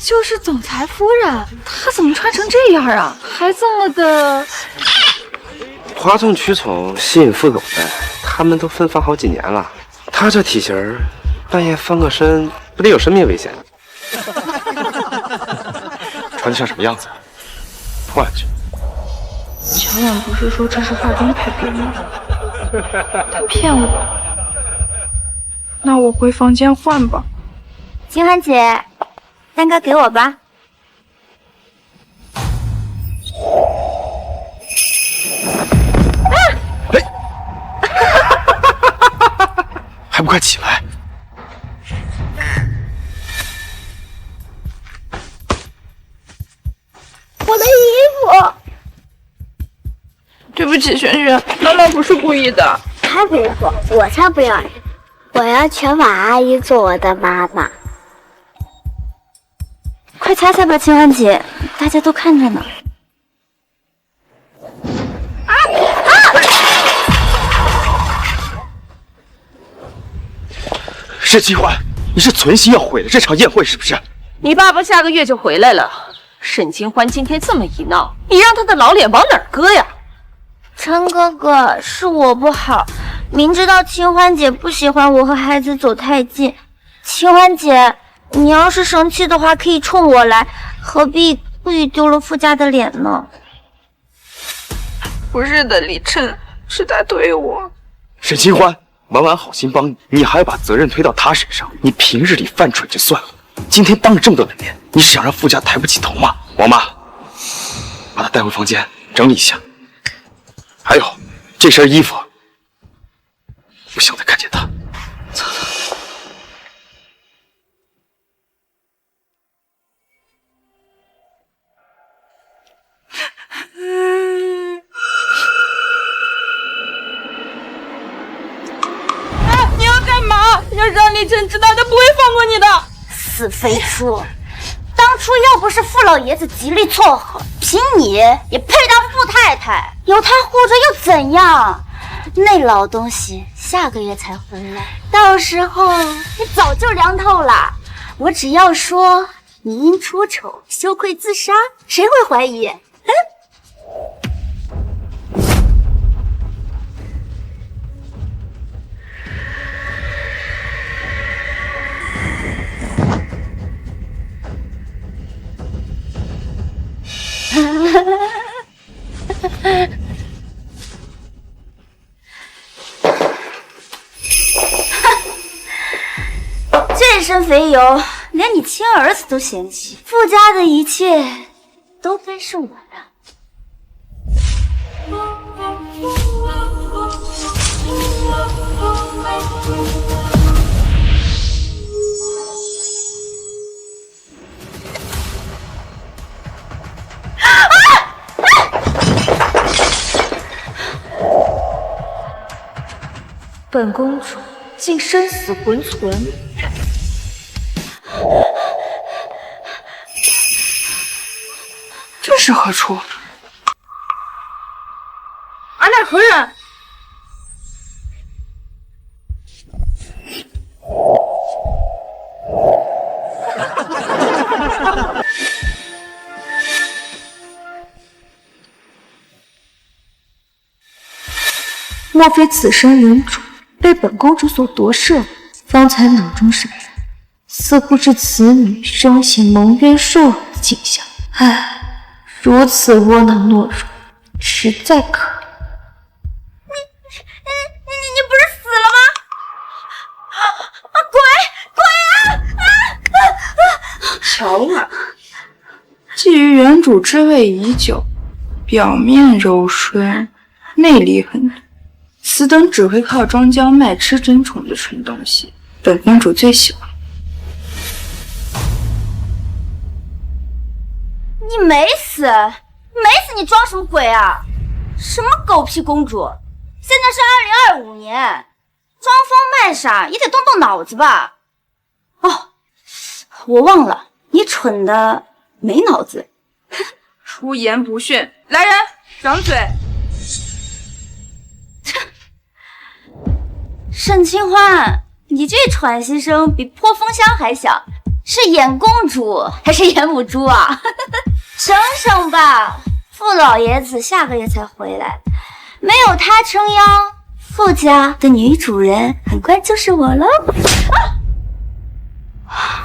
就是总裁夫人，她怎么穿成这样啊？还这么的哗众取宠，吸引富狗的，他们都分房好几年了。她这体型儿，半夜翻个身，不得有生命危险？穿得像什么样子？换去。乔婉不是说这是化妆拍给吗？他骗我。那我回房间换吧。清欢姐，蛋糕给我吧。还不快起来！我的衣服。对不起，璇璇，妈妈不是故意的。才不是，我才不要！我要全把阿姨做我的妈妈。快擦擦吧，清欢姐，大家都看着呢。沈清欢，你是存心要毁了这场宴会是不是？你爸爸下个月就回来了，沈清欢今天这么一闹，你让他的老脸往哪儿搁呀？陈哥哥，是我不好，明知道清欢姐不喜欢我和孩子走太近。清欢姐，你要是生气的话，可以冲我来，何必故意丢了傅家的脸呢？不是的，李琛，是他对我。沈清欢，婉婉好心帮你，你还要把责任推到他身上。你平日里犯蠢就算了，今天当着这么多人面，你是想让傅家抬不起头吗？王妈，把他带回房间整理一下。还有这身衣服，不想再看见他。你要干嘛？要让李琛知道，他不会放过你的。死肥猪！当初要不是傅老爷子极力撮合，凭你也配当傅太太？有他护着又怎样？那老东西下个月才回来，到时候你早就凉透了。我只要说你因出丑羞愧自杀，谁会怀疑？这身肥油，连你亲儿子都嫌弃。傅家的一切都该是我的。本公主竟生死浑存，这是何处？尔乃何人？莫非此生人主被本公主所夺舍？方才脑中闪然，似乎是此女生前蒙冤受辱的景象。唉，如此窝囊懦弱，实在可怜。你不是死了吗？鬼啊！乔婉，觊觎原主之位已久，表面柔顺，内里狠毒。此等只会靠庄姜麦吃争宠的蠢东西，本公主最喜欢。你没死，你装什么鬼啊？什么狗屁公主？现在是2025年，装疯卖傻也得动动脑子吧？哦，我忘了，你蠢的没脑子。出言不逊，来人，掌嘴！沈清欢，你这喘息声比泼风箱还响，是演公主还是演母猪啊？省省吧，傅老爷子下个月才回来，没有他撑腰，傅家的女主人很快就是我了。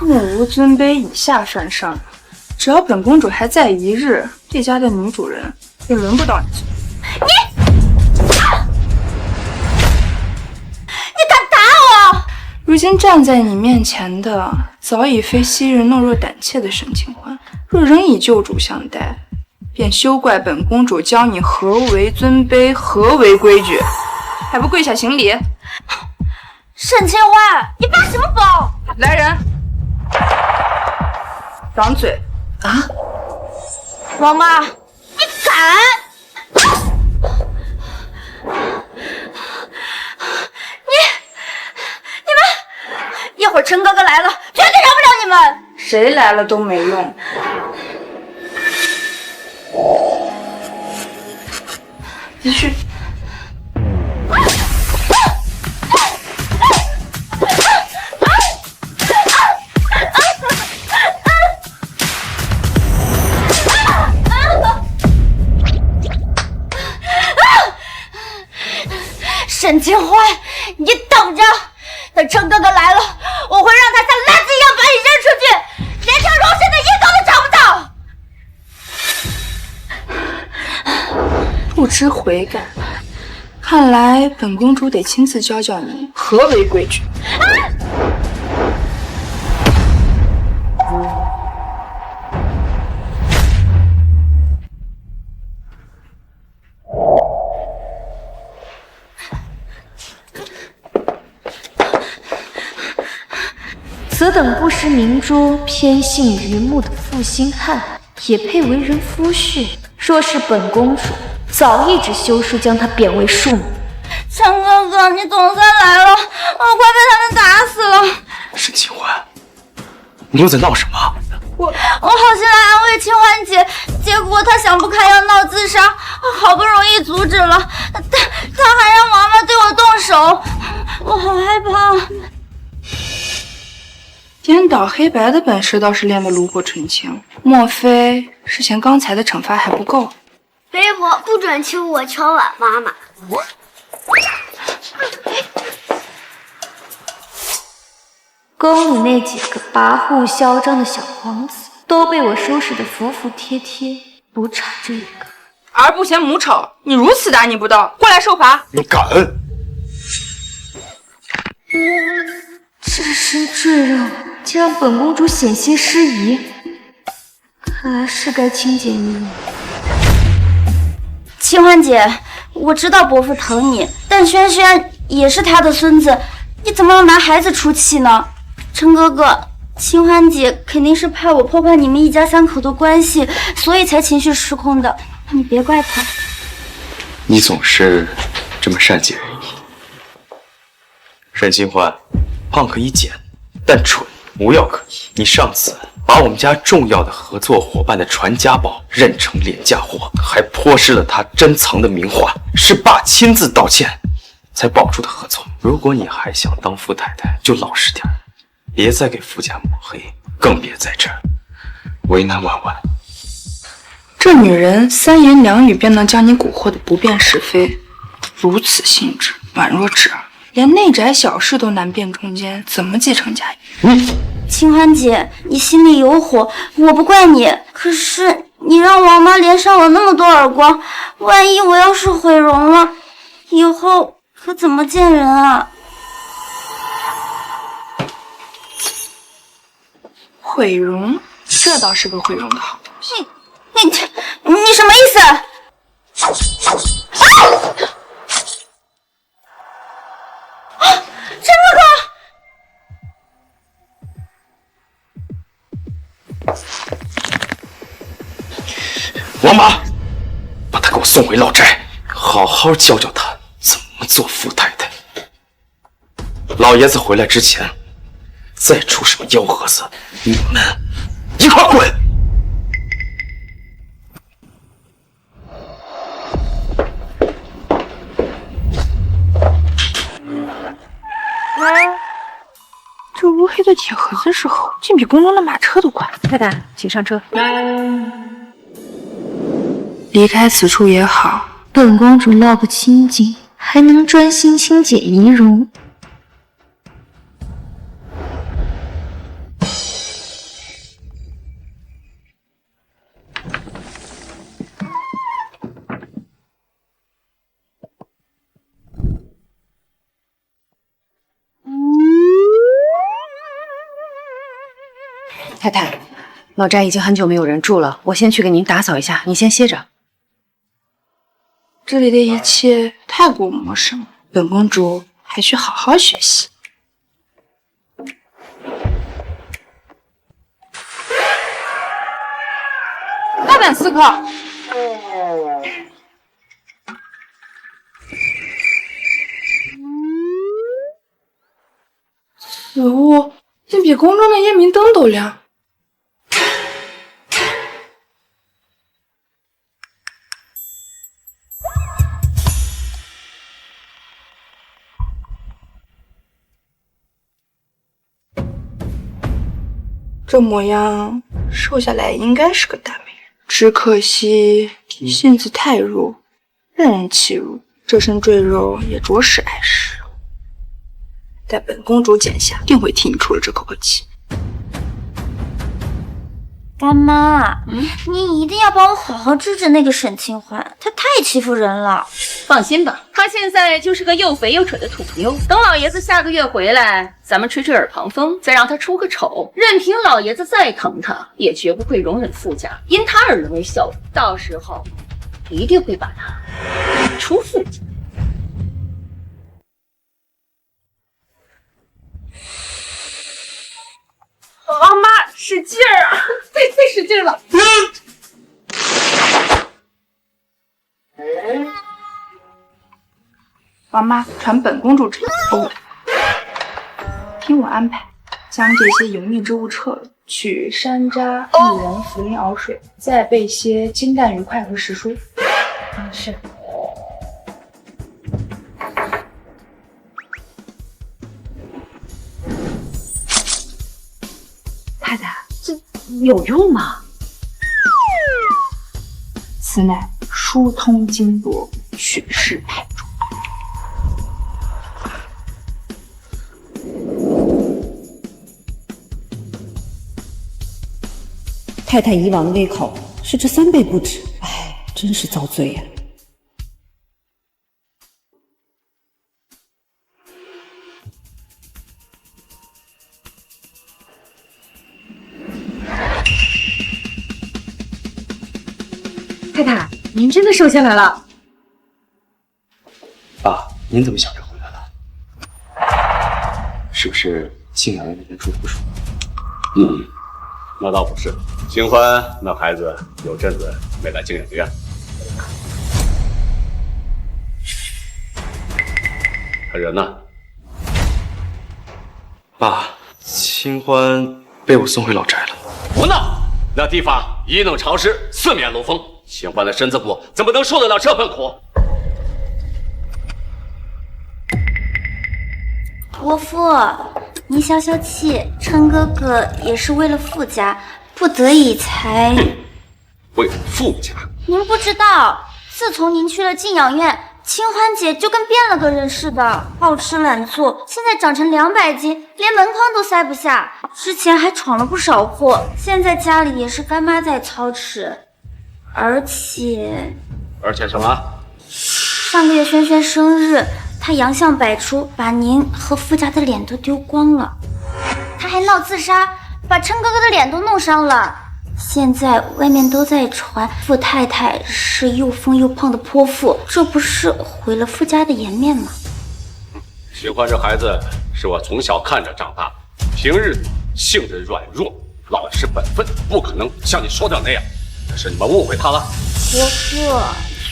目无尊卑，以下犯上。只要本公主还在一日，这家的女主人也轮不到你。你敢打我？如今站在你面前的，早已非昔日懦弱胆怯的沈清欢。若仍以旧主相待，便休怪本公主教你何为尊卑，何为规矩，还不跪下行礼？沈清欢，你发什么疯？来人，掌嘴！啊！王妈，你敢！你们，一会儿陈哥哥来了，绝对饶不了你们！谁来了都没用。继续。沈清欢，你等着，等陈哥哥来了，我会让他像垃圾一样把你扔出去，连条容身的阴都找不到。不知悔改，看来本公主得亲自教教你何为规矩。此等不识明珠、偏信榆木的负心汉，也配为人夫婿？若是本公主，早一纸休书将他贬为庶女。陈哥哥，你总算来了，我快被他们打死了！沈清欢，你又在闹什么？我好心来安慰清欢姐，结果她想不开要闹自杀，好不容易阻止了，她还让王妈对我动手，我好害怕。颠倒黑白的本事倒是练得炉火纯青，莫非是嫌刚才的惩罚还不够？媒婆不准亲我敲碗妈妈。宫里那几个跋扈嚣张的小皇子都被我收拾得服服帖帖，不差这一个。儿不嫌母丑，你如此大逆不道，过来受罚！你敢！至深赘肉，竟让本公主险些失仪，看来是该清洁你。清欢姐，我知道伯父疼你，但轩轩也是他的孙子，你怎么能拿孩子出气呢？陈哥哥，清欢姐肯定是怕我破坏你们一家三口的关系，所以才情绪失控的，你别怪她。你总是这么善解人意。沈清欢，胖可以减，但蠢无药可医。你上次把我们家重要的合作伙伴的传家宝认成廉价货，还泼湿了他珍藏的名画，是爸亲自道歉才保住的合作。如果你还想当富太太，就老实点，别再给傅家抹黑，更别在这儿为难婉婉。这女人三言两语便能将你蛊惑的不辨是非，如此性质宛若纸儿，连内宅小事都难辨中间，怎么继承家业？清欢姐，你心里有火，我不怪你。可是你让王妈连上我那么多耳光，万一我要是毁容了，以后可怎么见人啊？毁容，这倒是个毁容的好东西。你什么意思？陈哥哥！王妈，把她给我送回老宅，好好教教她怎么做富太太。老爷子回来之前，再出什么幺蛾子，你们一块滚！这屋乌黑的铁盒子时候，竟比宫中的马车都快。太太，请上车。离开此处也好，本公主落个清净，还能专心清洁仪容。太太，老宅已经很久没有人住了，我先去给您打扫一下，你先歇着。这里的一切太过陌生了，本公主还需好好学习。大胆思考！此物竟比宫中的夜明灯都亮。这模样，瘦下来应该是个大美人，只可惜性子太弱，任人欺辱，这身赘肉也着实碍事。待本公主减下，定会替你出了这口恶气。干妈，你一定要帮我好好治治那个沈清欢，他太欺负人了。放心吧，他现在就是个又肥又蠢的土妞。等老爷子下个月回来，咱们吹吹耳旁风，再让他出个丑，任凭老爷子再疼他，也绝不会容忍傅家因他而沦为笑柄。到时候一定会把他赶出傅家。妈，使劲儿啊！再使劲了！王妈，传本公主旨意。听我安排，将这些油腻之物撤了，取山楂、薏仁、茯苓熬水，再备些金蛋、鱼块和时蔬。是。太太，这有用吗？此乃疏通经络、祛湿排浊。太太以往的胃口是这3倍不止，哎，真是遭罪呀！太太，您真的瘦下来了。爸，您怎么想着回来了？是不是静养院那边住的不舒服？那倒不是，清欢那孩子有阵子没来静养院。他人呢？爸，清欢被我送回老宅了。胡闹！那地方一弄潮湿，四面漏风，清欢的身子骨怎么能受得了这份苦？伯父，您消消气，琛哥哥也是为了傅家，不得已才……为傅家？您不知道，自从您去了静养院，清欢姐就跟变了个人似的，好吃懒做，现在长成200斤，连门框都塞不下。之前还闯了不少祸，现在家里也是干妈在操持，而且什么？上个月轩轩生日，他洋相百出，把您和傅家的脸都丢光了。他还闹自杀，把琛哥哥的脸都弄伤了。现在外面都在传傅太太是又疯又胖的泼妇，这不是毁了傅家的颜面吗？清欢这孩子是我从小看着长大，平日里性子软弱，老实本分，不可能像你说的那样。可是你们误会他了。伯父，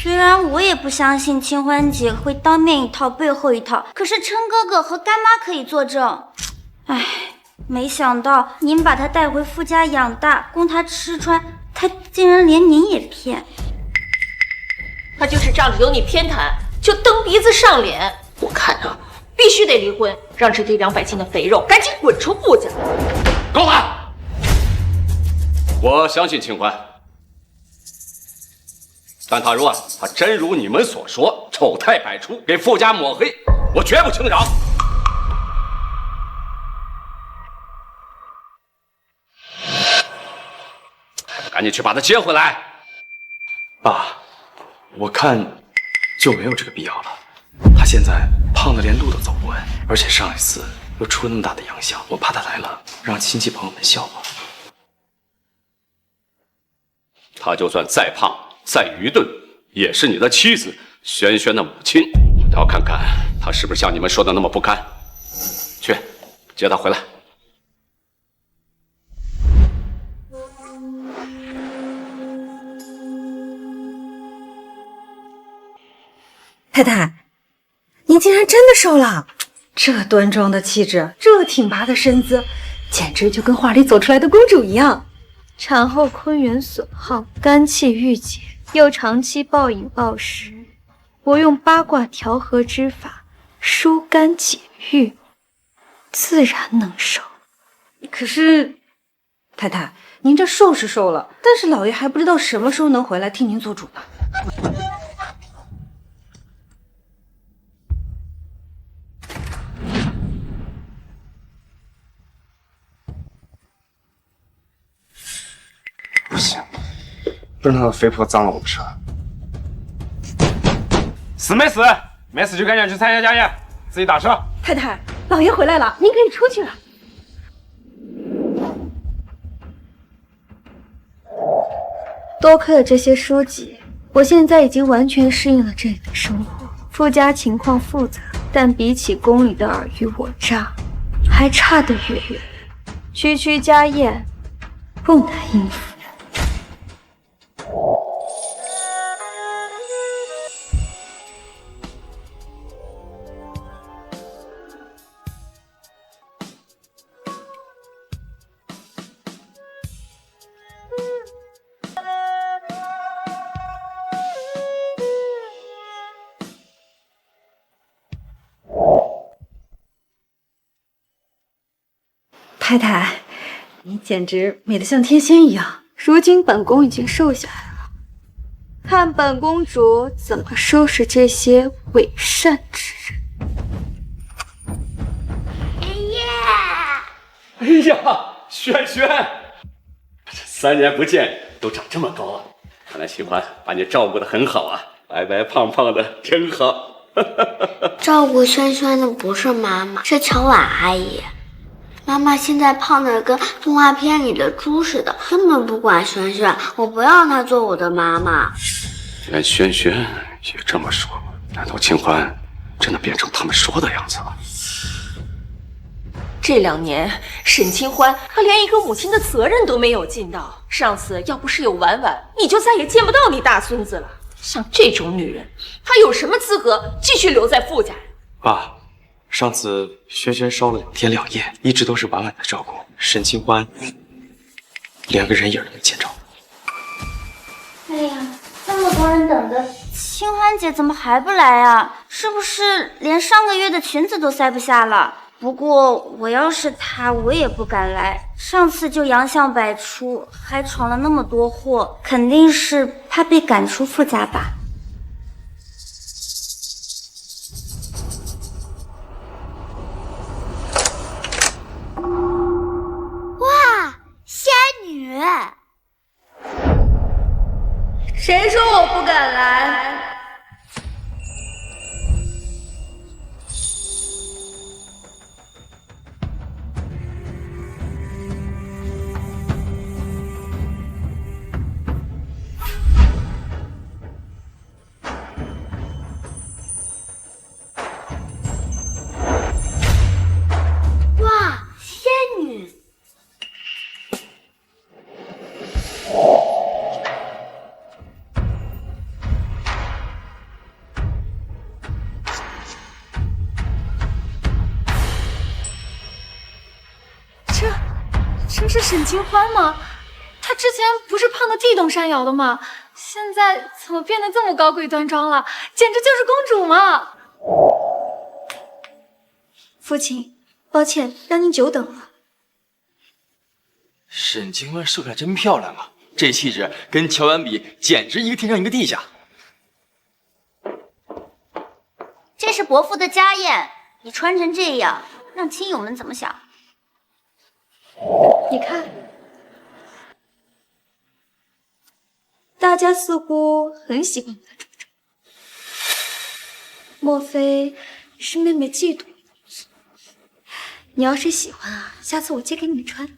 虽然我也不相信清欢姐会当面一套背后一套，可是琛哥哥和干妈可以作证。唉，没想到您把他带回傅家养大，供他吃穿，他竟然连您也骗。他就是仗着有你偏袒，就蹬鼻子上脸。我看啊，必须得离婚，让这堆200斤的肥肉赶紧滚出傅家。够了！我相信清欢，但他若他真如你们所说，丑态百出，给傅家抹黑，我绝不轻饶。赶紧去把他接回来。爸，我看就没有这个必要了。他现在胖的连路都走不稳，而且上一次又出了那么大的洋相，我怕他来了让亲戚朋友们笑话。他就算再胖再愚钝，也是你的妻子轩轩的母亲。我要看看他是不是像你们说的那么不堪。去，接他回来。太太，您竟然真的瘦了！这端庄的气质，这挺拔的身姿，简直就跟画里走出来的公主一样。产后坤元损耗，肝气郁结，又长期暴饮暴食，我用八卦调和之法疏肝解郁，自然能瘦。可是，太太，您这瘦是瘦了，但是老爷还不知道什么时候能回来替您做主呢。不行，不让那个肥婆脏了我的车。死没死？没死就赶紧去参加家宴，自己打车。太太，老爷回来了，您可以出去了。多亏了这些书籍，我现在已经完全适应了这里的生活。傅家情况复杂，但比起宫里的尔虞我诈，还差得远远。区区家宴，不难应付。太太，你简直美得像天仙一样。如今本宫已经瘦下来了，看本公主怎么收拾这些伪善之人。哎呀，轩轩，这3年不见都长这么高了，看来清欢把你照顾得很好啊，白白胖胖的真好。照顾轩轩的不是妈妈，是乔婉阿姨。妈妈现在胖的跟动画片里的猪似的，根本不管轩轩。我不要她做我的妈妈。连轩轩也这么说，难道清欢真的变成他们说的样子了？这2年，沈清欢她连一个母亲的责任都没有尽到。上次要不是有婉婉，你就再也见不到你大孙子了。像这种女人，她有什么资格继续留在傅家？爸，上次轩轩烧了2天2夜，一直都是婉婉的照顾，沈清欢连个人影都没见着。哎呀，这么多人等着，清欢姐怎么还不来啊？是不是连上个月的裙子都塞不下了？不过我要是她，我也不敢来。上次就洋相百出，还闯了那么多祸，肯定是怕被赶出傅家吧。哇，仙女！谁说我不敢来？哇，仙女！这是沈清欢吗？她之前不是胖的地动山摇的吗？现在怎么变得这么高贵端庄了？简直就是公主嘛！父亲，抱歉让您久等了。沈清欢瘦下来真漂亮啊，这气质跟乔安比，简直一个天上一个地下。这是伯父的家宴，你穿成这样，让亲友们怎么想？你看，大家似乎很喜欢我的这个。莫非是妹妹嫉妒？你要是喜欢啊，下次我借给你们穿。你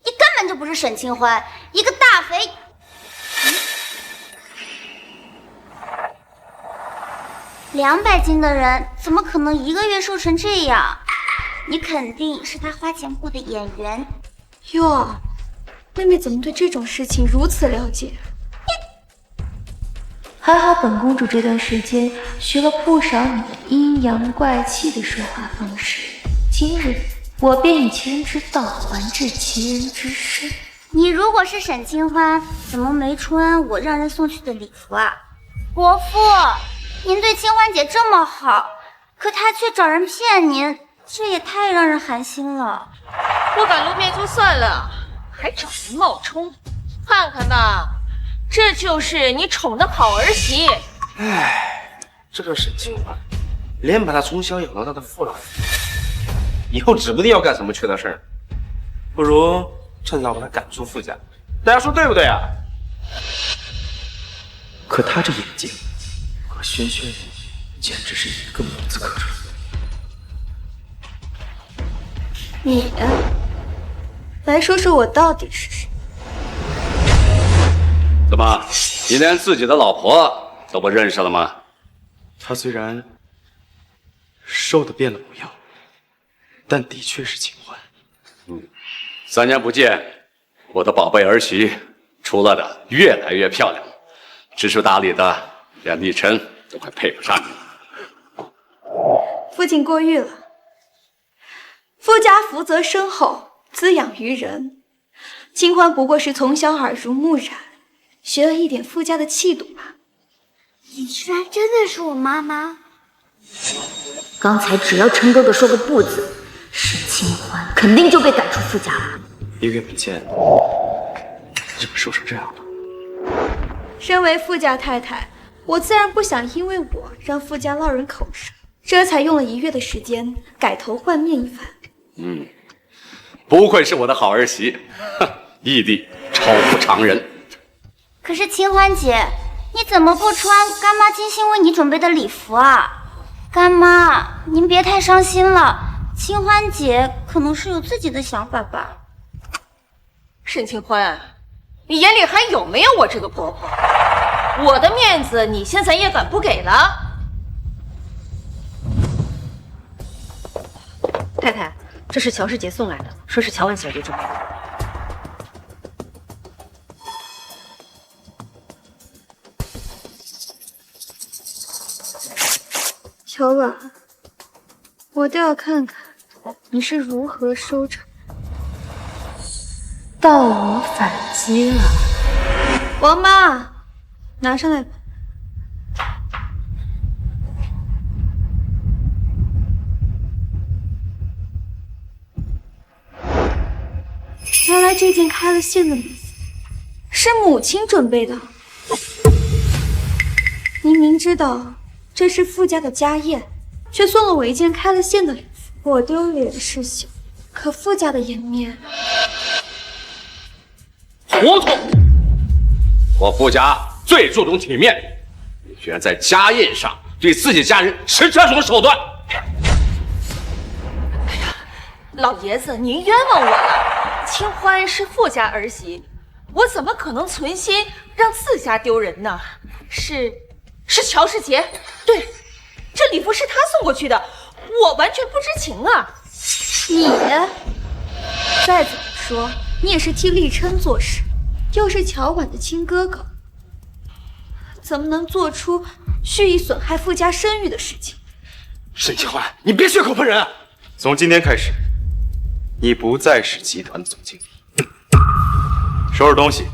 根本就不是沈清欢，一个大肥。200斤的人怎么可能一个月瘦成这样？你肯定是他花钱雇的演员。哟，妹妹怎么对这种事情如此了解？还好本公主这段时间学了不少你阴阳怪气的说话方式，今日我便以其人之道还治其人之身。你如果是沈清欢，怎么没穿我让人送去的礼服啊？伯父，您对清欢姐这么好，可她却找人骗您，这也太让人寒心了。不敢露面就算了，还找人冒充，看看吧，这就是你宠的好儿媳。唉，这个沈清欢，连把他从小养到大的父老，以后指不定要干什么缺德事儿，不如趁早把他赶出傅家。大家说对不对啊？可他这眼睛和轩轩简直是一个模子刻出来的。你来说说我到底是谁？怎么，你连自己的老婆都不认识了吗？他虽然瘦的变了模样，但的确是清欢。3年不见，我的宝贝儿媳出来的越来越漂亮，知书达理的，连立琛都快配不上你了。父亲过誉了，富家福泽深厚，滋养于人。清欢不过是从小耳濡目染，学了一点富家的气度吧。你居然真的是我妈妈？刚才只要陈哥哥说个不字，沈清欢肯定就被赶出傅家了。1个月没见，你怎么瘦成这样了？身为富家太太，我自然不想因为我让富家落人口舌，这才用了1月的时间改头换面一番。不愧是我的好儿媳，毅力超乎常人。可是清欢姐，你怎么不穿干妈精心为你准备的礼服啊？干妈，您别太伤心了，清欢姐可能是有自己的想法吧。沈清欢，你眼里还有没有我这个婆婆？我的面子你现在也敢不给了？太太，这是乔世杰送来的，说是乔婉小姐准备的。乔婉，我倒要看看你是如何收场。到我反击了，王妈，拿上来吧。原来这件开了线的礼服是母亲准备的。您明知道这是傅家的家宴，却送了我一件开了线的礼服，我丢脸是小，可傅家的颜面……糊涂！我傅家最注重体面，你居然在家宴上对自己家人使这种手段！老爷子，您冤枉我了。清欢是富家儿媳，我怎么可能存心让自家丢人呢？是乔世杰，对，这礼服是他送过去的，我完全不知情啊。你再怎么说，你也是替立琛做事，又是乔婉的亲哥哥，怎么能做出蓄意损害傅家声誉的事情？沈清欢，你别血口喷人！从今天开始，你不再是集团的总经理，收拾东西，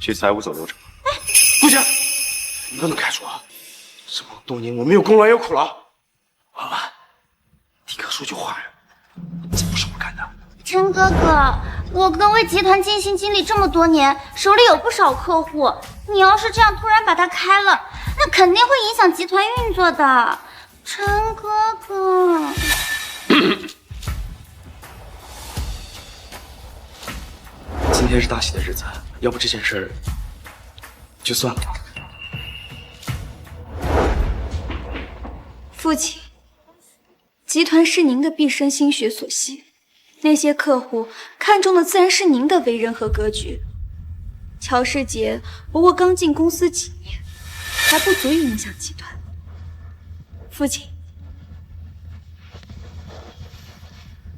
去财务走流程。不行，你不能开除我！这么多年我没有功劳也有苦劳。婉婉，你哥说句话呀，这不是我干的。陈哥哥，我跟为集团尽心尽力这么多年，手里有不少客户，你要是这样突然把它开了，那肯定会影响集团运作的。陈哥哥。今天是大喜的日子，要不这件事就算了吧。父亲，集团是您的毕生心血所系，那些客户看中的自然是您的为人和格局。乔世杰不过刚进公司几年，还不足以影响集团。父亲，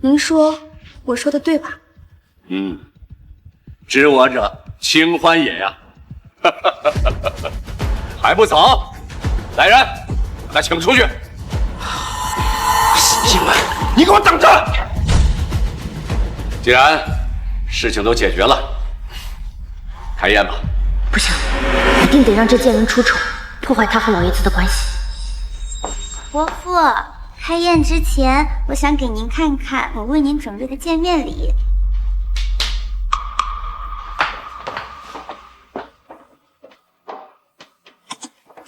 您说我说的对吧？知我者清欢也呀！还不走？来人，把他请出去！新闻，你给我等着！既然事情都解决了，开宴吧。不行，一定得让这贱人出丑，破坏他和老爷子的关系。伯父，开宴之前，我想给您看看我为您准备的见面礼。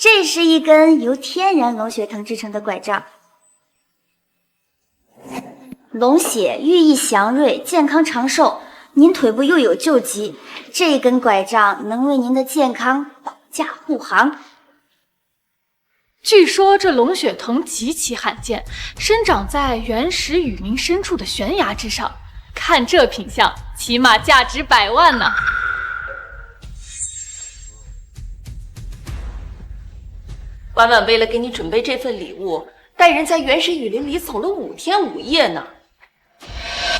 这是一根由天然龙血藤制成的拐杖，龙血寓意祥瑞、健康长寿。您腿部又有旧疾，这根拐杖能为您的健康保驾护航。据说这龙血藤极其罕见，生长在原始雨林深处的悬崖之上。看这品相，起码价值100万呢。婉婉为了给你准备这份礼物，带人在原始雨林里走了5天5夜呢。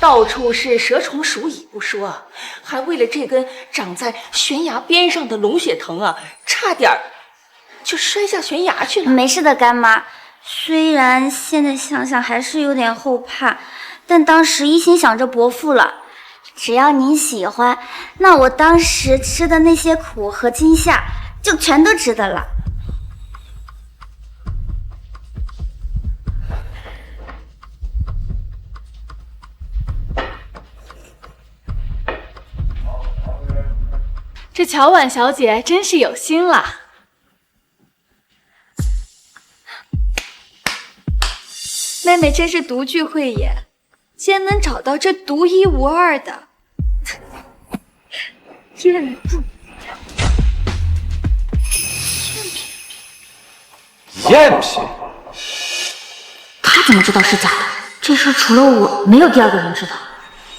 到处是蛇虫鼠蚁不说，还为了这根长在悬崖边上的龙血藤啊，差点就摔下悬崖去了。没事的，干妈。虽然现在想想还是有点后怕，但当时一心想着伯父了。只要您喜欢，那我当时吃的那些苦和惊吓，就全都值得了。这乔婉小姐真是有心啦。妹妹真是独具慧眼，竟然能找到这独一无二的赝品。赝品？他怎么知道是假的？这事除了我，没有第二个人知道。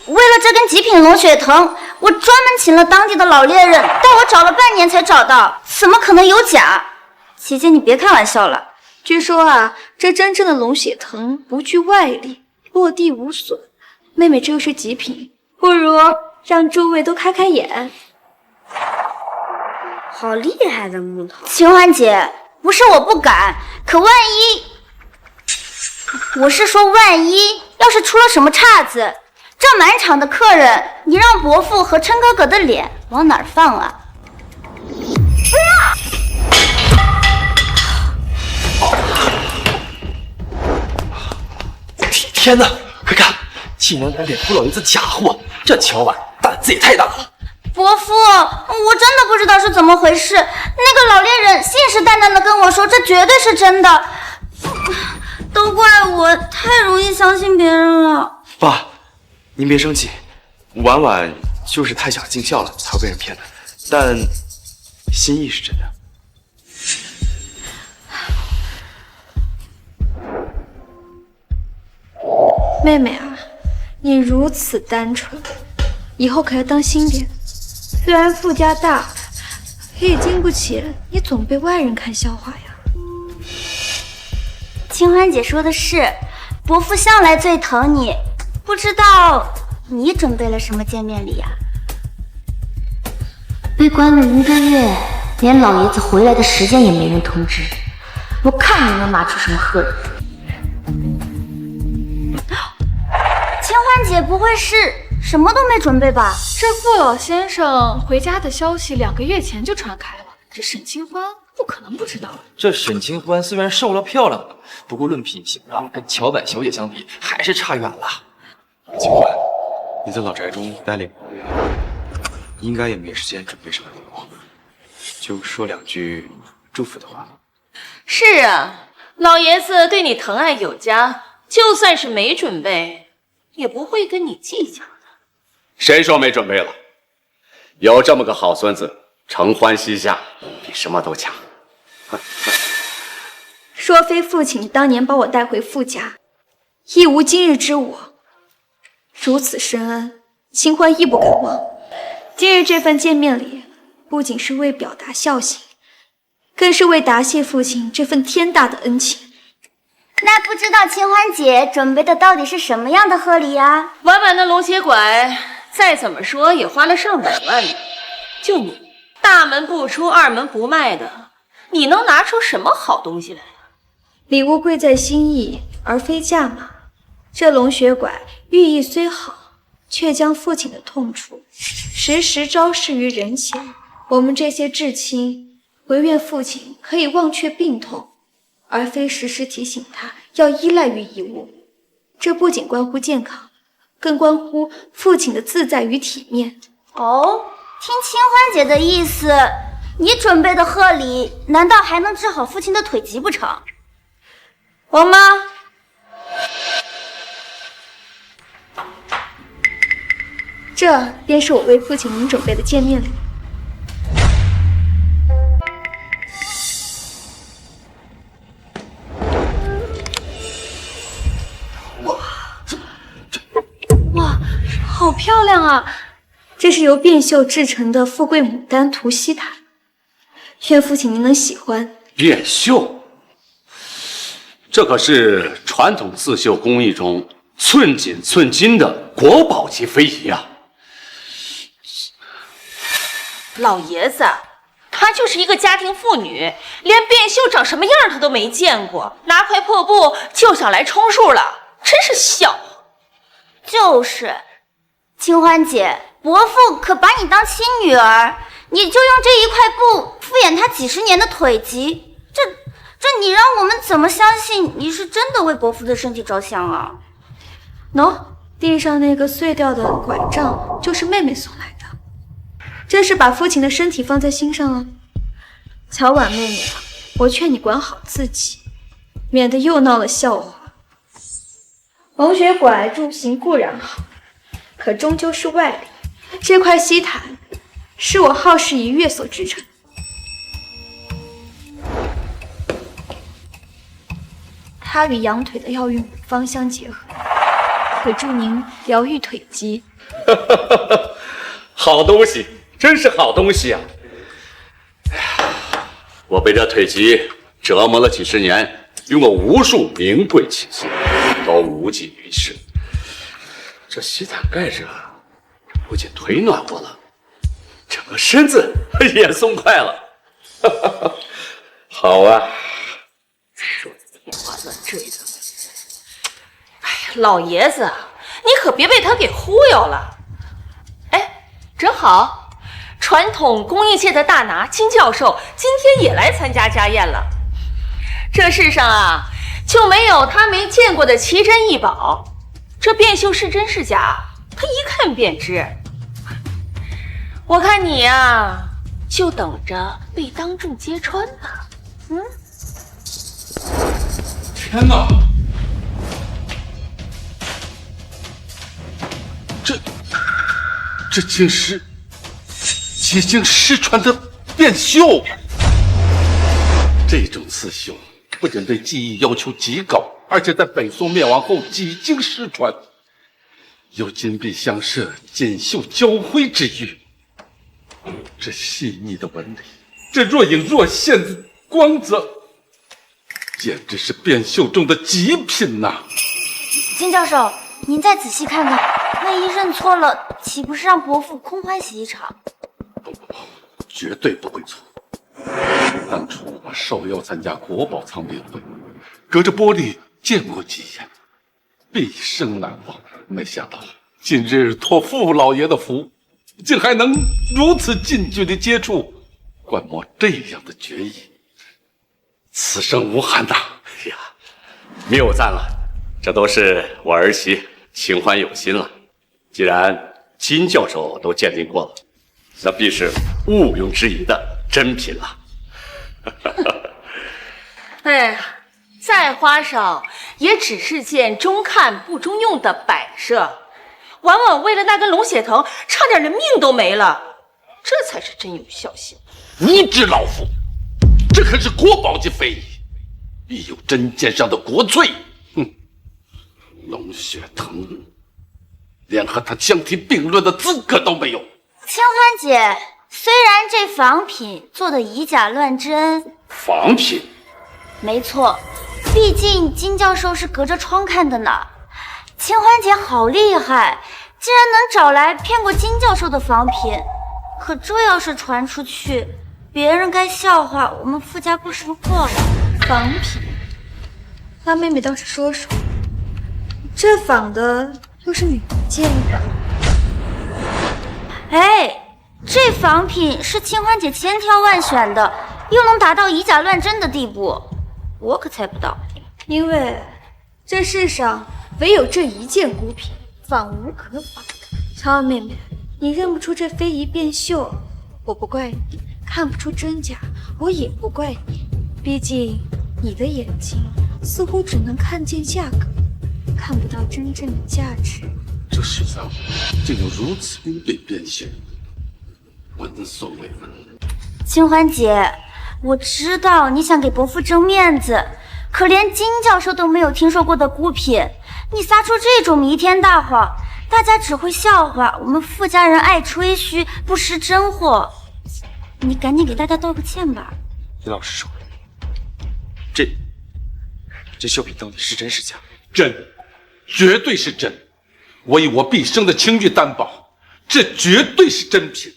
为了这根极品龙血藤，我专门请了当地的老猎人，带我找了半年才找到，怎么可能有假？姐姐，你别开玩笑了。据说啊，这真正的龙血藤不惧外力，落地无损。妹妹这又是极品，不如让诸位都开开眼。好厉害的木头！清欢姐，不是我不敢，可万一……我是说万一要是出了什么岔子，这满场的客人，你让伯父和琛哥哥的脸往哪儿放啊？天哪！快看，竟然敢给傅老爷子假货，这乔婉胆子也太大了。伯父，我真的不知道是怎么回事。那个老猎人信誓旦旦的跟我说，这绝对是真的。都怪我太容易相信别人了。爸，您别生气，婉婉就是太想尽孝了，才会被人骗的。但心意是真的。妹妹啊，你如此单纯，以后可要当心点。虽然傅家大，可也经不起你总被外人看笑话呀。清欢姐说的是，伯父向来最疼你，不知道你准备了什么见面礼呀？被关了1个月，连老爷子回来的时间也没人通知，我看你能拿出什么贺礼。清欢姐不会是什么都没准备吧？这傅老先生回家的消息2个月前就传开了，这沈清欢不可能不知道。这沈清欢虽然瘦了漂亮了，不过论品行啊，跟乔婉小姐相比还是差远了。清欢，你在老宅中待了1个月，应该也没时间准备什么礼物，就说2句祝福的话。是啊，老爷子对你疼爱有加，就算是没准备，也不会跟你计较的。谁说没准备了？有这么个好孙子，承欢膝下，比什么都强。若非父亲当年把我带回傅家，亦无今日之我。如此深恩，清欢亦不敢忘。今日这份见面礼，不仅是为表达孝心，更是为答谢父亲这份天大的恩情。那不知道清欢姐准备的到底是什么样的贺礼呀？婉婉的龙血拐，再怎么说也花了上百万呢。就你大门不出二门不迈的，你能拿出什么好东西来啊？礼物贵在心意，而非价码。这龙血拐寓意虽好，却将父亲的痛处时时昭示于人前。我们这些至亲，唯愿父亲可以忘却病痛，而非时时提醒他要依赖于一物。这不仅关乎健康，更关乎父亲的自在与体面。哦，听清欢姐的意思，你准备的贺礼难道还能治好父亲的腿疾不成？王妈，这便是我为父亲您准备的见面礼。哇，好漂亮啊！这是由变绣制成的富贵牡丹图西毯，愿父亲您能喜欢。变绣，这可是传统刺绣工艺中寸锦寸金的国宝级非遗啊！老爷子，她就是一个家庭妇女，连变绣长什么样她都没见过，拿块破布就想来充数了，真是笑话。就是，清欢姐，伯父可把你当亲女儿，你就用这一块布敷衍他几十年的腿疾，这你让我们怎么相信你是真的为伯父的身体着想啊？喏，地上那个碎掉的拐杖就是妹妹送来的，真是把父亲的身体放在心上了。乔婉妹妹啊，我劝你管好自己，免得又闹了笑话。龙血拐助行固然好，可终究是外力。这块西毯是我耗时1月所制成，它与羊腿的药浴母方相结合，可助您疗愈腿疾。好东西，真是好东西啊！哎呀，我被这腿疾折磨了几十年，用过无数名贵器械，都无济于事。这西毯盖着，不仅腿暖和了，整个身子也松快了。好啊！说的天花乱坠的。哎呀，老爷子，你可别被他给忽悠了。哎，正好，传统工艺界的大拿金教授今天也来参加家宴了。这世上啊，就没有他没见过的奇珍异宝。这变绣是真是假，他一看便知。我看你呀，就等着被当众揭穿吧。天哪！这竟是几经失传的变绣。这种刺绣不仅对技艺要求极高，而且在北宋灭亡后几经失传，有金碧相射、锦绣交辉之誉。这细腻的纹理，这若隐若现的光泽，简直是变绣中的极品呐！金教授，您再仔细看看，万一认错了，岂不是让伯父空欢喜一场？不，绝对不会错。当初我受邀参加国宝藏品会，隔着玻璃见过几眼，毕生难忘。没想到今日托傅老爷的福，竟还能如此近距离接触，观摩这样的绝艺，此生无憾呐！哎呀，谬赞了，这都是我儿媳清欢有心了。既然金教授都鉴定过了，那必是毋庸置疑的真品了。哎呀，再花哨也只是件中看不中用的摆设，婉婉为了那根龙血藤，差点连命都没了，这才是真有孝心。无知老夫，这可是国宝级非遗，必有真剑上的国粹。哼，龙血藤连和他相提并论的资格都没有。清欢姐，虽然这仿品做的以假乱真，仿品？没错，毕竟金教授是隔着窗看的呢。清欢姐好厉害，竟然能找来骗过金教授的仿品。可这要是传出去，别人该笑话我们傅家不识货了。仿品，那妹妹倒是说说，这仿的又是哪一件的？哎，这仿品是清欢姐千挑万选的，又能达到以假乱真的地步，我可猜不到。因为这世上唯有这一件孤品，仿无可仿。乔婉妹妹，你认不出这非遗变绣，我不怪你；看不出真假，我也不怪你。毕竟你的眼睛似乎只能看见价格，看不到真正的价值。这世上竟有如此愚昧变绣，闻所未闻。清欢姐，我知道你想给伯父争面子，可连金教授都没有听说过的孤品，你撒出这种弥天大谎，大家只会笑话我们傅家人爱吹嘘，不识真货。你赶紧给大家道个歉吧。李老师说，这绣品到底是真是假？真，绝对是真。我以我毕生的清誉担保，这绝对是真品。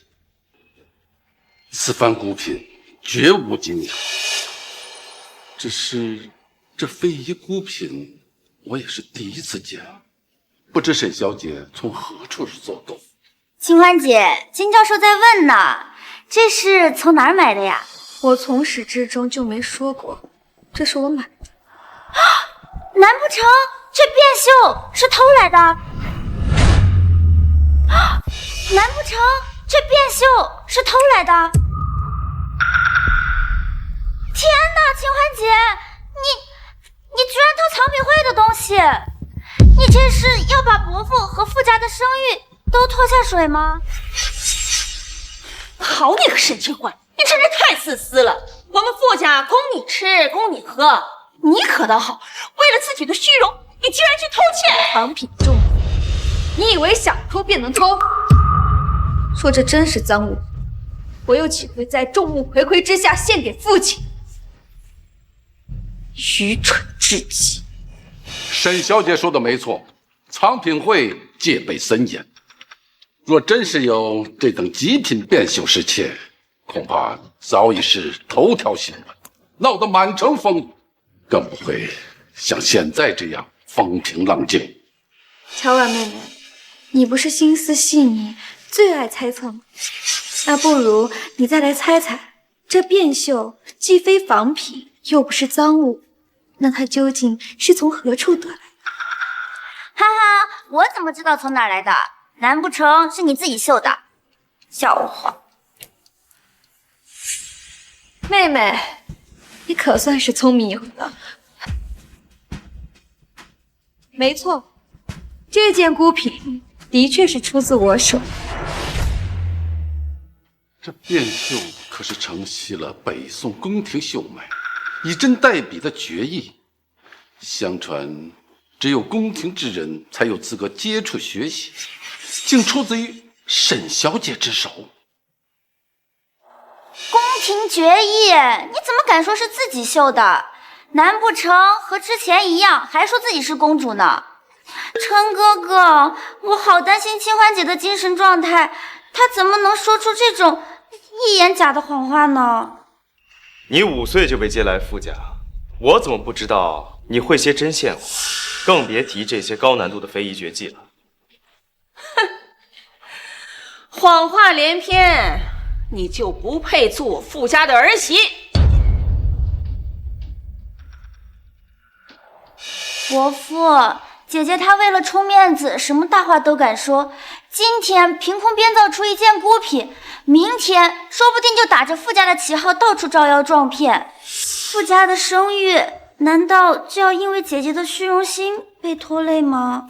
此番古品绝无仅有。只是这非遗孤品，我也是第一次见，不知沈小姐从何处所购？清欢姐，金教授在问呢，这是从哪儿买的呀？我从始至终就没说过，这是我买的。难不成这变绣是偷来的？难不成这变绣是偷来的？天哪，清欢姐，你居然偷藏品会的东西，你这是要把伯父和傅家的声誉都拖下水吗？好你个沈清欢，你真是太自私了！我们傅家供你吃，供你喝，你可倒好，为了自己的虚荣，你竟然去偷窃藏品重物，你以为想偷便能偷？说这真是赃物，我又岂会在众目睽睽之下献给父亲？愚蠢至极！沈小姐说的没错，藏品会戒备森严，若真是有这等极品变绣失窃，恐怕早已是头条新闻，闹得满城风雨，更不会像现在这样风平浪静。乔婉妹妹，你不是心思细腻，最爱猜测吗？那不如你再来猜猜，这变绣既非仿品，又不是赃物，那它究竟是从何处得来的？哈哈，我怎么知道从哪来的？难不成是你自己绣的？笑话！妹妹，你可算是聪明有了。没错，这件孤品的确是出自我手。这变绣可是承袭了北宋宫廷绣脉，以真代笔的绝艺，相传只有宫廷之人才有资格接触学习，竟出自于沈小姐之手。宫廷绝艺，你怎么敢说是自己绣的？难不成和之前一样，还说自己是公主呢？陈哥哥，我好担心清欢姐的精神状态，她怎么能说出这种一言假的谎话呢？你5岁就被接来傅家，我怎么不知道你会些针线活？更别提这些高难度的非遗绝技了。哼，谎话连篇，你就不配做我傅家的儿媳。伯父，姐姐她为了充面子，什么大话都敢说。今天凭空编造出一件孤品，明天说不定就打着傅家的旗号到处招摇撞骗。傅家的声誉难道就要因为姐姐的虚荣心被拖累吗？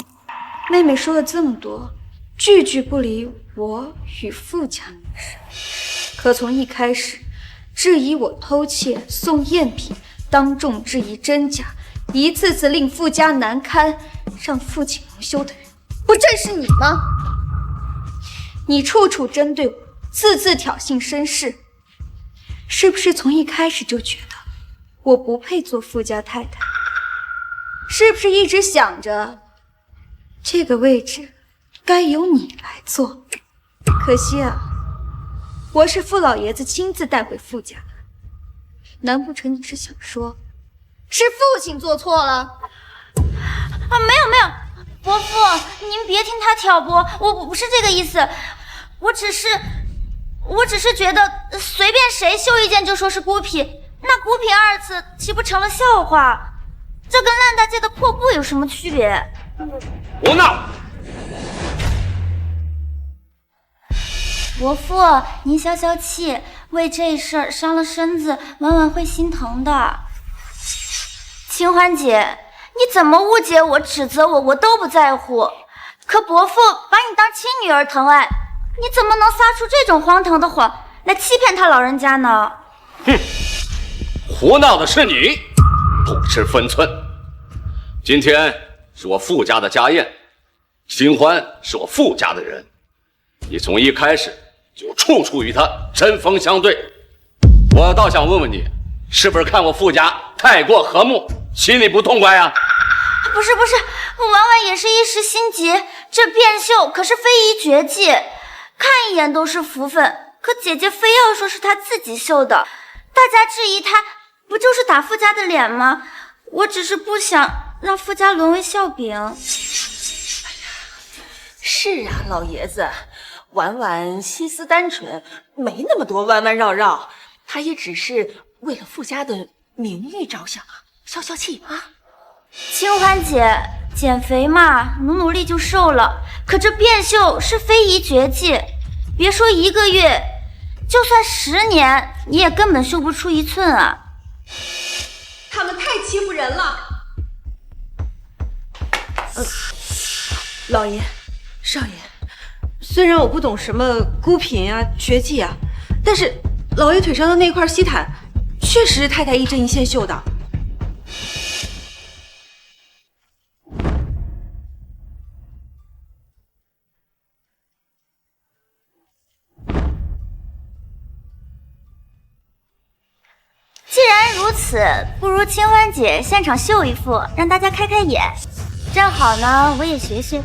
妹妹说了这么多，句句不离我与傅家的事，可从一开始质疑我偷窃送赝品，当众质疑真假，一次次令傅家难堪，让傅景龙羞的人，不正是你吗？你处处针对我，次次挑衅身世，是不是从一开始就觉得我不配做傅家太太？是不是一直想着这个位置该由你来做？可惜啊，我是傅老爷子亲自带回傅家，难不成你是想说是父亲做错了？没有，伯父，您别听他挑拨，我不是这个意思，我只是觉得随便谁绣一件就说是孤品，那孤品二字岂不成了笑话？这跟烂大街的破布有什么区别？胡闹！伯父，您消消气，为这事儿伤了身子，婉婉会心疼的。清欢姐，你怎么误解我、指责我，我都不在乎。可伯父把你当亲女儿疼爱，你怎么能撒出这种荒唐的谎来欺骗他老人家呢？哼，胡闹的是你，不知分寸。今天是我傅家的家宴，清欢是我傅家的人，你从一开始就处处与他针锋相对。我倒想问问你，是不是看我傅家太过和睦，心里不痛快呀？不是，婉婉也是一时心急，这变绣可是非遗绝技，看一眼都是福分。可姐姐非要说是她自己绣的，大家质疑她，不就是打傅家的脸吗？我只是不想让傅家沦为笑柄。是啊，老爷子，婉婉心思单纯，没那么多弯弯绕绕，她也只是为了傅家的名誉着想啊，消消气啊。清欢姐，减肥嘛，努力就瘦了。可这变绣是非遗绝技，别说1个月，就算10年，你也根本绣不出1寸啊！他们太欺负人了。老爷、少爷，虽然我不懂什么孤品啊、绝技啊，但是老爷腿上的那块西毯，确实是太太一针一线绣的。既然如此，不如清欢姐现场绣一副，让大家开开眼。正好呢，我也学学。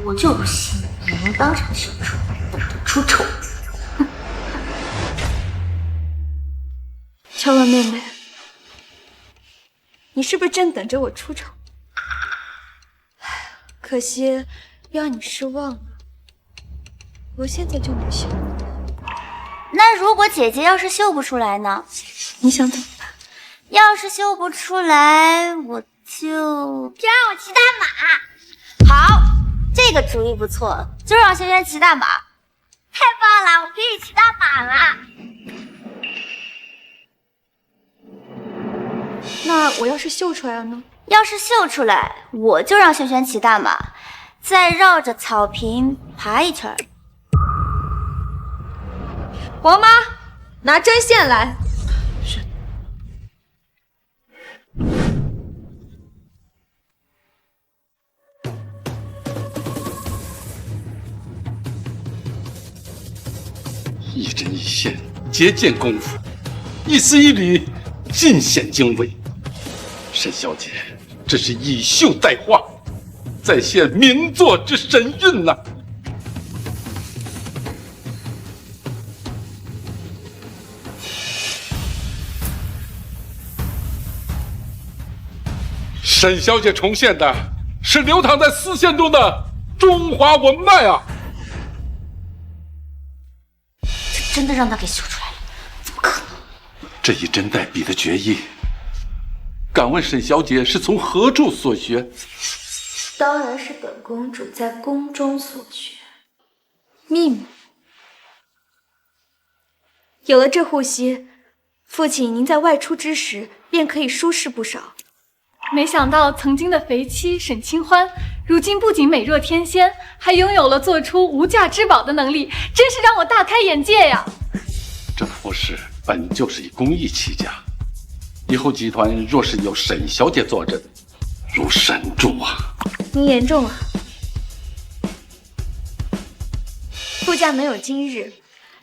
我就不信你能当场绣出来，等着出丑。乔婉妹妹，你是不是真等着我出丑？可惜让你失望了，我现在就能绣。那如果姐姐要是绣不出来呢？你想怎么办？要是绣不出来，我就让我骑大马。好，这个主意不错，就让轩轩骑大马。太棒了，我可以骑大马了。那我要是绣出来了呢？要是绣出来，我就让轩轩骑大马，再绕着草坪爬一圈。王妈，拿针线来。是。一针一线，节俭功夫；一丝一缕，尽显经纬。沈小姐，这是以绣代画，再现名作之神韵呐！沈小姐重现的是流淌在丝线中的中华文脉啊！这真的让他给绣出来了，怎么可能？这一针带笔的绝艺，敢问沈小姐是从何处所学？当然是本公主在宫中所学。秘密。有了这护膝，父亲您在外出之时便可以舒适不少。没想到曾经的肥妻沈清欢，如今不仅美若天仙，还拥有了做出无价之宝的能力，真是让我大开眼界呀！这服饰本就是以工艺起家，以后集团若是有沈小姐坐镇，如神助啊！您言重了。傅家能有今日，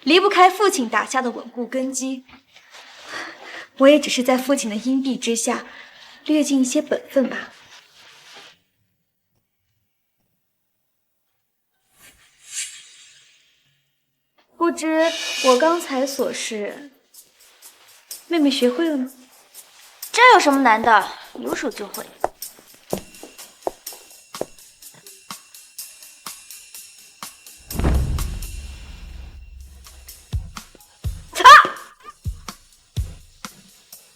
离不开父亲打下的稳固根基。我也只是在父亲的荫庇之下，略尽一些本分罢了。不知我刚才所示，妹妹学会了吗？这有什么难的？有手就会。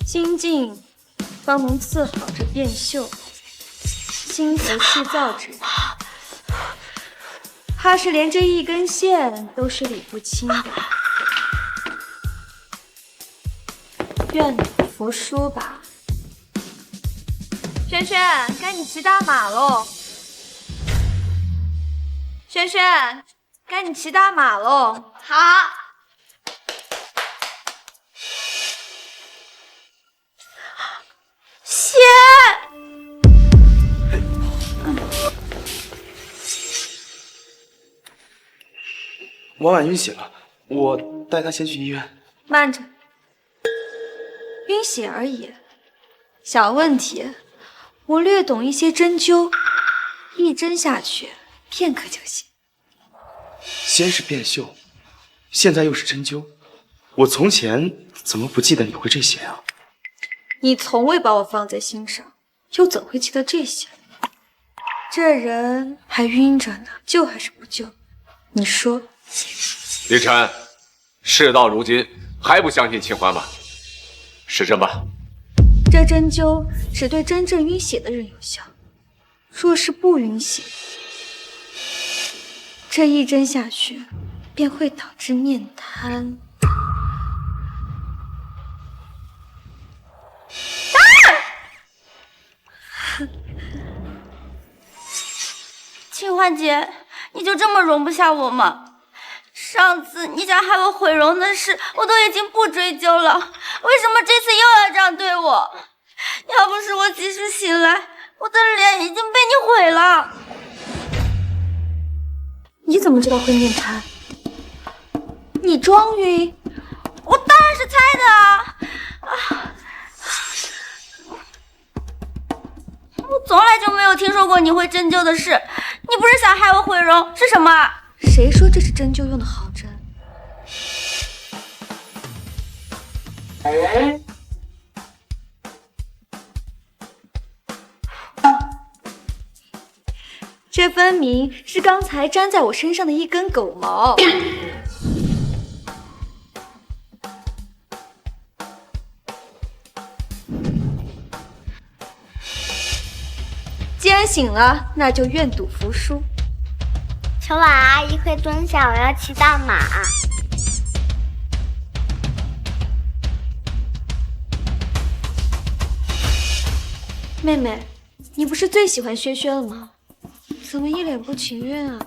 心静，方能伺好这变绣；心头细造之人，怕是连这一根线都是理不清的。愿赌服输吧。轩轩，该你骑大马喽！轩轩，该你骑大马喽！好。血！婉婉晕血了，我带她先去医院。慢着，晕血而已，小问题。我略懂一些针灸，一针下去，片刻就行。先是变绣，现在又是针灸，我从前怎么不记得你会这些啊？你从未把我放在心上，又怎会记得这些？这人还晕着呢，救还是不救？你说。凌晨，事到如今还不相信清欢吗？试针吧。这针灸只对真正晕血的人有效，若是不晕血，这一针下去便会导致面瘫。清欢姐，你就这么容不下我吗？上次你想害我毁容的事，我都已经不追究了，为什么这次又要这样对我？要不是我及时醒来，我的脸已经被你毁了。你怎么知道会面瘫？你装晕？我当然是猜的啊！我从来就没有听说过你会针灸的事，你不是想害我毁容是什么？谁说这是针灸用的好针？这分明是刚才粘在我身上的一根狗毛。既然醒了，那就愿赌服输。小婉阿姨快蹲下，我要骑大马。妹妹，你不是最喜欢轩轩了吗？怎么一脸不情愿啊？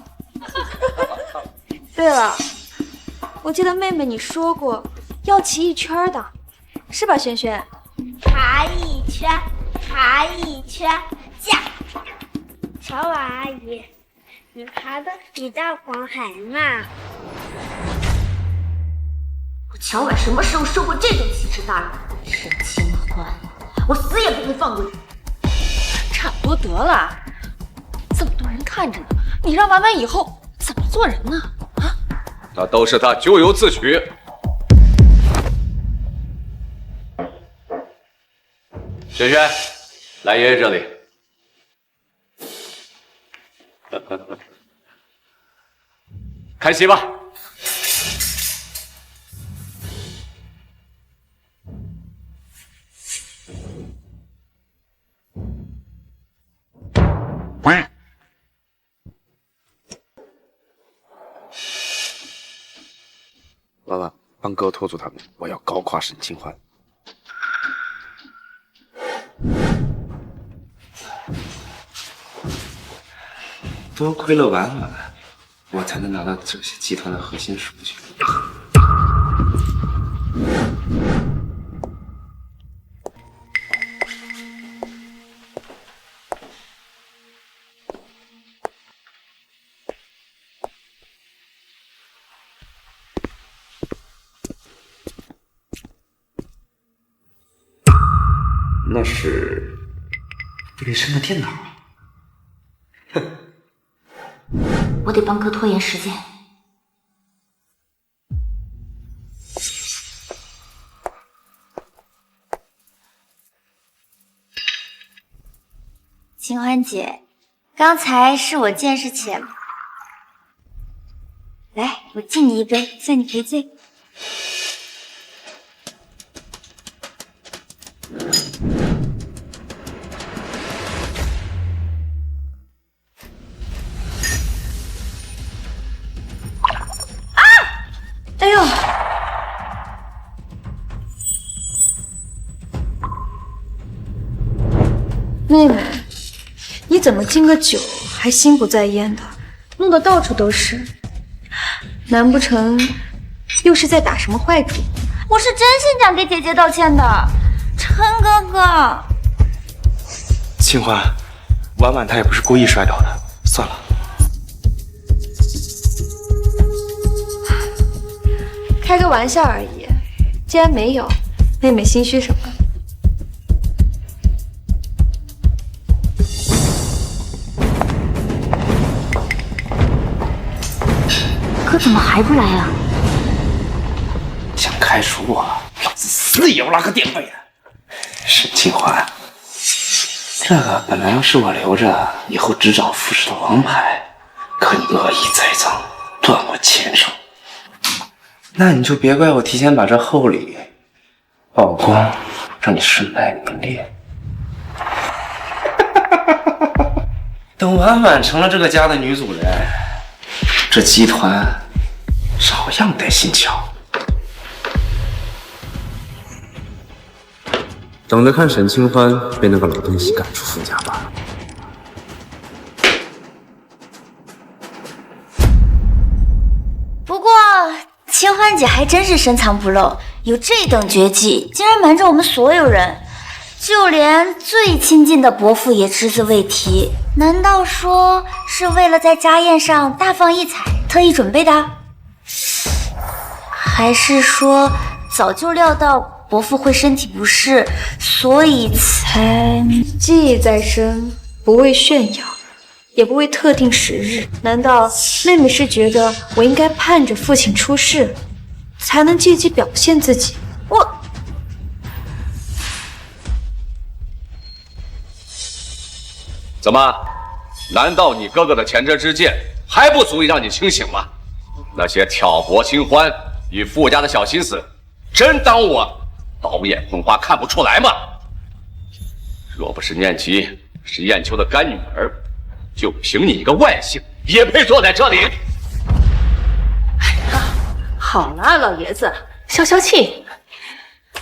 对了，我记得妹妹你说过要骑一圈的，是吧，轩轩？爬一圈，爬一圈，驾！小婉阿姨，你爬的比大黄还慢。我乔婉什么时候受过这种奇耻大辱？沈清欢，我死也不会放过你。差不多得了，这么多人看着呢，你让婉婉以后怎么做人呢？啊？那都是他咎由自取。轩轩，来爷爷这里。开席吧。老板，帮哥拖住他们，我要高夸沈清欢。多亏了婉婉，我才能拿到这些集团的核心数据。那是傅立生的电脑。我得帮哥拖延时间。清欢姐，刚才是我见识浅了，来，我敬你一杯，算你赔罪。哎呦！妹妹，你怎么敬个酒还心不在焉的，弄得到处都是？难不成又是在打什么坏主意？我是真心想给姐姐道歉的，琛哥哥。清欢，婉婉她也不是故意摔倒的，算了。开个玩笑而已，既然没有，妹妹心虚什么？哥怎么还不来啊？想开除我，老子死也要拉个垫背的。沈清欢，这个本来要是我留着以后执掌副使的王牌，可你恶意栽赃，断我前程。那你就别怪我提前把这厚礼曝光，让你身败名裂。等婉婉成了这个家的女主人，这集团照样得心瞧。等着看沈清欢被那个老东西赶出傅家吧。不过清欢姐还真是深藏不露，有这等绝技，竟然瞒着我们所有人，就连最亲近的伯父也只字未提。难道说是为了在家宴上大放异彩特意准备的？还是说早就料到伯父会身体不适，所以才记忆在身，不为炫耀，也不为特定时日。难道妹妹是觉得我应该盼着父亲出事，才能借机表现自己？我怎么？难道你哥哥的前车之鉴还不足以让你清醒吗？那些挑拨清欢与傅家的小心思，真当我导眼昏花看不出来吗？若不是念及是燕秋的干女儿，就凭你一个外姓，也配坐在这里？好了，老爷子，消消气。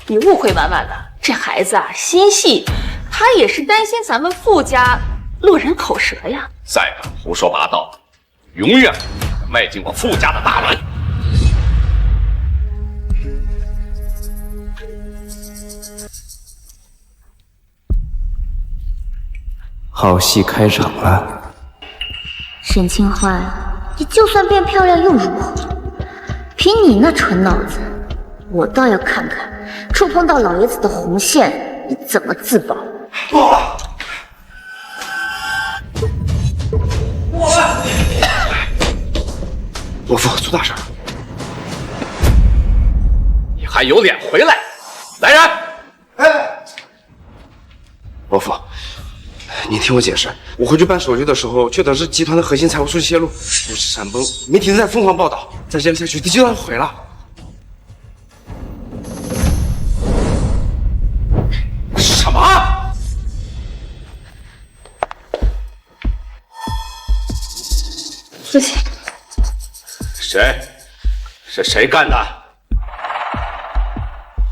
你误会婉婉了，这孩子啊心细，他也是担心咱们傅家落人口舌呀。再敢胡说八道，永远不敢迈进我傅家的大门。好戏开场了。沈清欢，你就算变漂亮又如何？凭你那蠢脑子，我倒要看看，触碰到老爷子的红线，你怎么自保？伯父出大事了！你还有脸回来？来人！伯父，您听我解释，我回去办手续的时候，却得知集团的核心财务数据泄露，股市闪崩，媒体都在疯狂报道，再这样下去，集团要毁了。什么？父亲，是谁干的？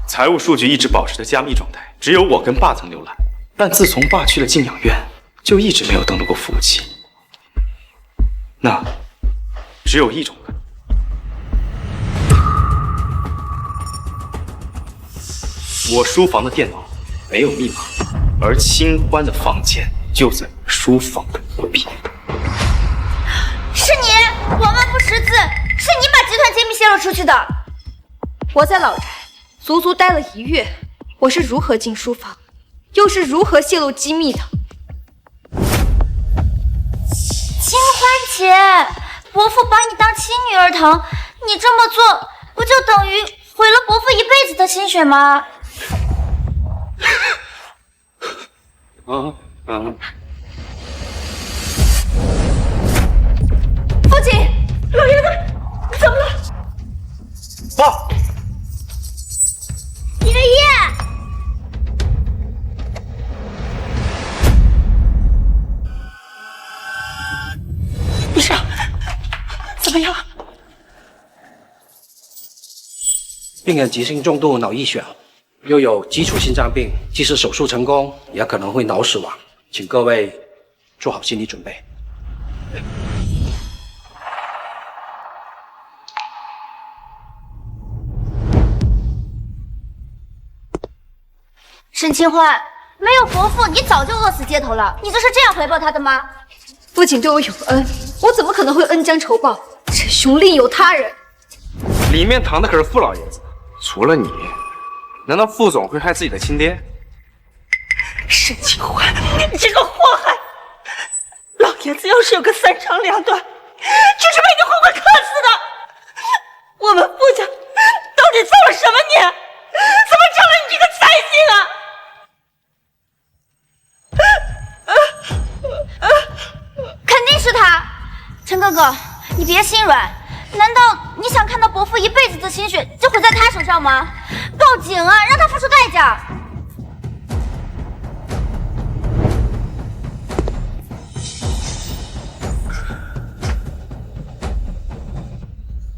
财务数据一直保持着加密状态，只有我跟爸曾浏览。但自从爸去了静养院，就一直没有登录过服务器。那只有一种可能。我书房的电脑没有密码，而清欢的房间就在书房的隔壁。是你，我们不识字，是你把集团机密泄露出去的。我在老宅足足待了1月，我是如何进书房，又是如何泄露机密的？清欢姐，伯父把你当亲女儿疼，你这么做不就等于毁了伯父一辈子的心血吗？父亲，老爷子，你怎么了？爸，爷爷，医生，怎么样？病人急性重度脑溢血，又有基础心脏病，即使手术成功，也可能会脑死亡，请各位做好心理准备。沈清欢，没有伯父，你早就饿死街头了。你就是这样回报他的吗？父亲对我有恩，我怎么可能会恩将仇报？这兄另有他人。里面躺的可是傅老爷子，除了你，难道傅总会害自己的亲爹？沈清欢，你这个祸害！老爷子要是有个3长2短，就是被你活活克死的。我们傅家到底造了什么孽，怎么成了你这个财星啊？肯定是他，陈哥哥，你别心软。难道你想看到伯父一辈子的心血就毁在他手上吗？报警啊，让他付出代价。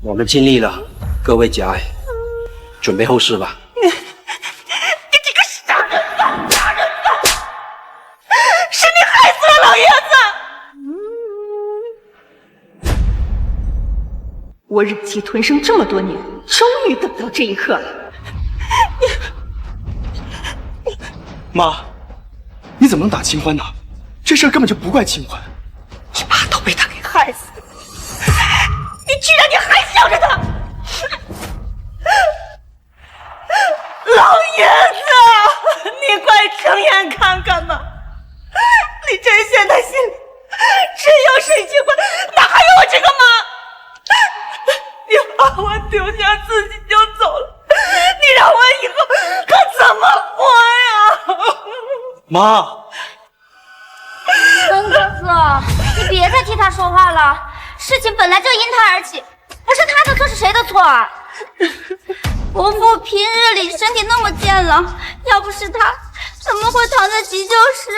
我们尽力了，各位节哀，准备后事吧。你这个杀人犯！杀人犯！是你害死了老爷子！我忍气吞声这么多年，终于等到这一刻了。妈，你怎么能打清欢呢？这事儿根本就不怪清欢。你爸都被他给害死了，你居然还想着他！老爷子，你快睁眼看看吧！李真现在心里只有沈清欢，哪还有我这个妈？你把我丢下自己就走了，你让我以后可怎么活呀？妈，陈哥哥，你别再替他说话了，事情本来就因他而起，不是他的错是谁的错啊？伯父平日里身体那么健朗，要不是他，怎么会躺在急救室？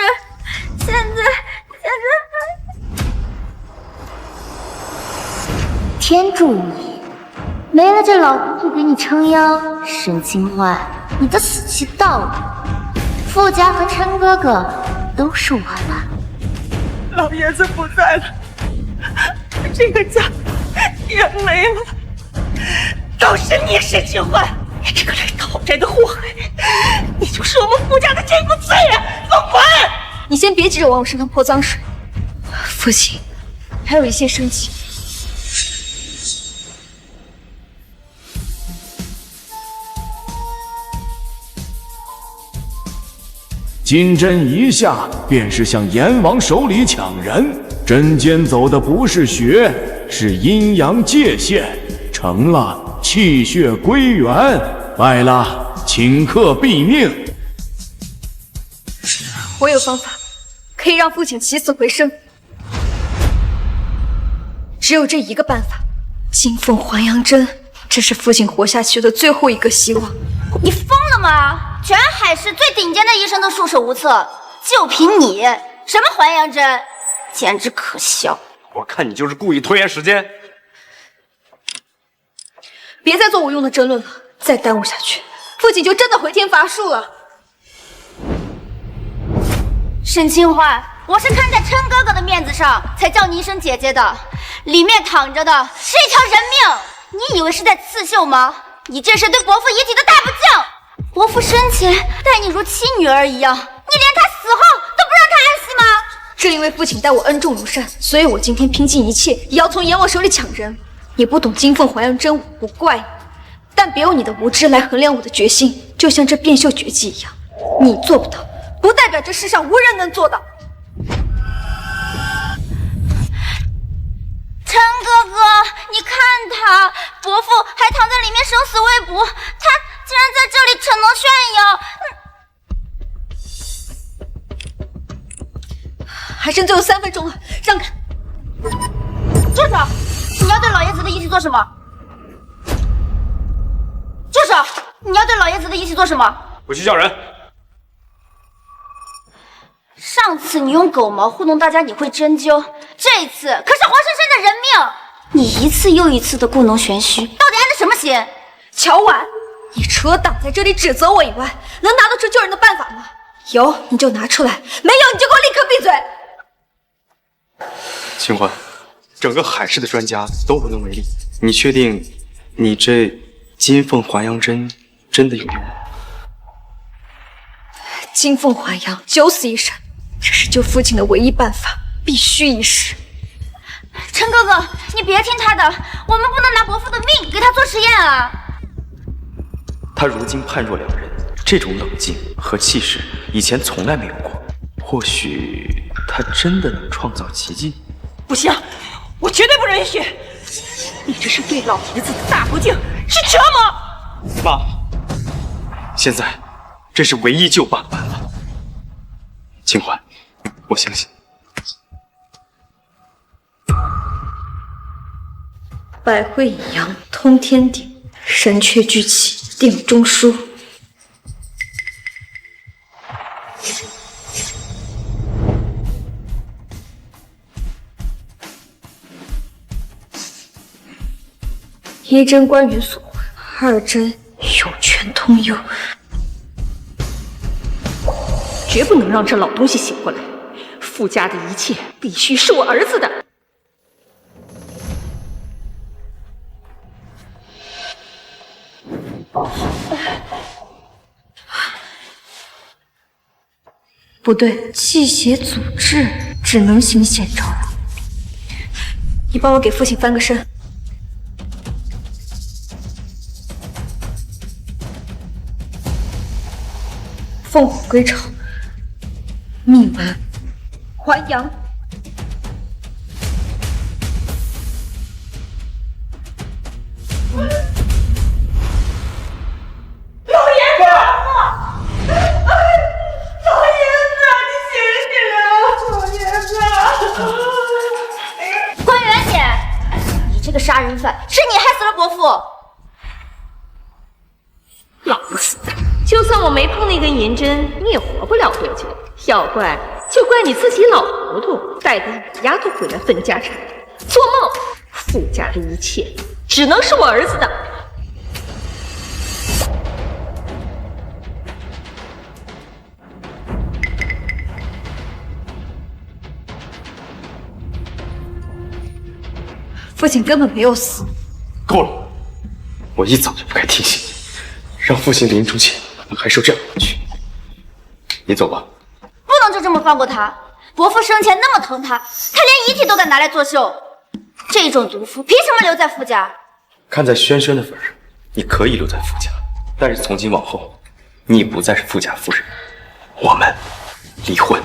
现在还……天助你！没了这老东西给你撑腰，沈清欢，你的死期到了。傅家和琛哥哥都是我的。老爷子不在了，这个家也没了，都是你沈清欢，你这个来讨债的祸害，你就是我们傅家的这股罪人，给我滚！你先别急着往我身上泼脏水，父亲，还有一些生气。金针一下便是向阎王手里抢人，针尖走的不是血，是阴阳界限，成了气血归元，败了顷刻毙命。我有方法可以让父亲起死回生，只有这一个办法。金凤还阳针，这是父亲活下去的最后一个希望。你疯了吗？全海市最顶尖的医生都束手无策，就凭你什么还阳针，简直可笑！我看你就是故意拖延时间。别再做无用的争论了，再耽误下去，父亲就真的回天乏术了。沈清欢，我是看在琛哥哥的面子上才叫你一声姐姐的，里面躺着的是一条人命，你以为是在刺绣吗？你这是对伯父遗体的大不敬！伯父生前待你如亲女儿一样，你连他死后都不让他安息吗？正因为父亲待我恩重如山，所以我今天拼尽一切也要从阎王手里抢人。你不懂金凤还阳真武，我怪你，但别用你的无知来衡量我的决心。就像这变绣绝技一样，你做不到，不代表这世上无人能做到。琛哥哥，你看他，伯父还躺在里面生死未卜，他竟然在这里逞能炫耀。还剩最后3分钟了，让开！住手！你要对老爷子的遗体做什么？住手！你要对老爷子的遗体做什么？我去叫人。上次你用狗毛糊弄大家，你会针灸，这次可是活生生的人命！你一次又一次的故弄玄虚，到底安的什么心？乔婉，你除了挡在这里指责我以外，能拿得出救人的办法吗？有你就拿出来，没有你就给我立刻闭嘴！清欢，整个海市的专家都无能为力。你确定你这金凤还阳针真的有用吗？金凤还阳，九死一生，这是救父亲的唯一办法，必须一试。琛哥哥，你别听他的，我们不能拿伯父的命给他做实验啊！他如今判若两人，这种冷静和气势以前从来没有过。或许他真的能创造奇迹。不行，我绝对不允许！你这是对老爷子的大不敬，是折磨！妈，现在这是唯一救爸的办法。清欢，我相信。百会以阳，通天顶，神阙聚气，定中枢。一针关羽所还，2针有权通幽。绝不能让这老东西醒过来！傅家的一切必须是我儿子的。不对，气血阻滞，只能行险招摇。你帮我给父亲翻个身。凤凰归巢，命门还阳。杀人犯，是你害死了伯父！老不死的，就算我没碰那根银针，你也活不了多久。要怪就怪你自己老糊涂，带个野丫头回来分家产。做梦！傅家的一切只能是我儿子的。父亲根本没有死。够了！我一早就不该听信你，让父亲临终前还受这样的委屈。你走吧。不能就这么放过他。伯父生前那么疼他，他连遗体都敢拿来作秀。这种毒妇凭什么留在傅家？看在轩轩的份上，你可以留在傅家，但是从今往后，你不再是傅家夫人，我们离婚。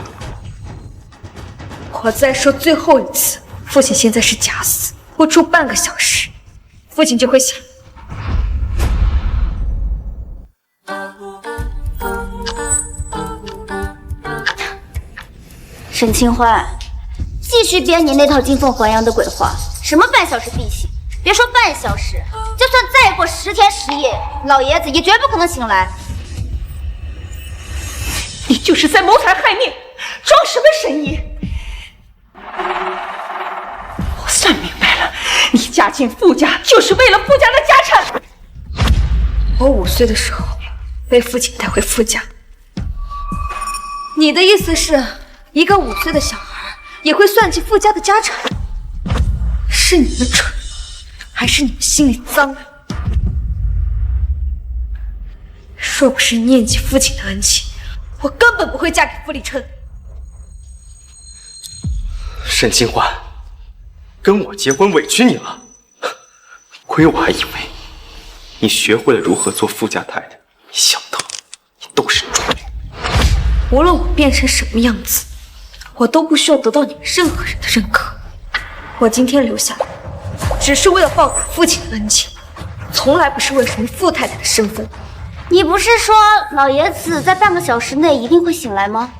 我再说最后一次，父亲现在是假死。不出半个小时，父亲就会醒。沈清欢，继续编你那套金凤还阳的鬼话，什么半小时必醒，别说半小时，就算再过10天10夜，老爷子也绝不可能醒来。你就是在谋财害命，装什么神医？你嫁进傅家就是为了傅家的家产。我5岁的时候被父亲带回傅家。你的意思是，一个5岁的小孩也会算计傅家的家产？是你们蠢，还是你们心里脏？若不是念及父亲的恩情，我根本不会嫁给傅立琛。沈清欢，跟我结婚委屈你了，亏我还以为你学会了如何做富家太太，没想到你都是猪女。无论我变成什么样子，我都不需要得到你们任何人的认可。我今天留下来，只是为了报答父亲的恩情，从来不是为了什么富太太的身份。你不是说老爷子在半个小时内一定会醒来吗？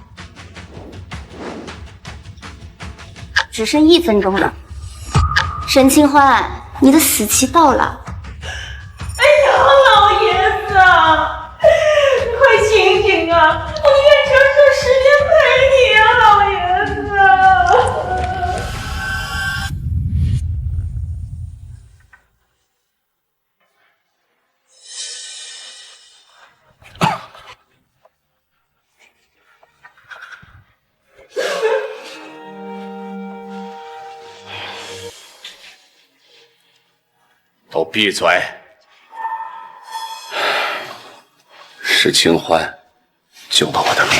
只剩1分钟了，沈清欢，你的死期到了。哎呀，老爷子啊，你快醒醒啊！我愿承受时间陪你啊，老爷子啊！都闭嘴！是清欢救了我的命。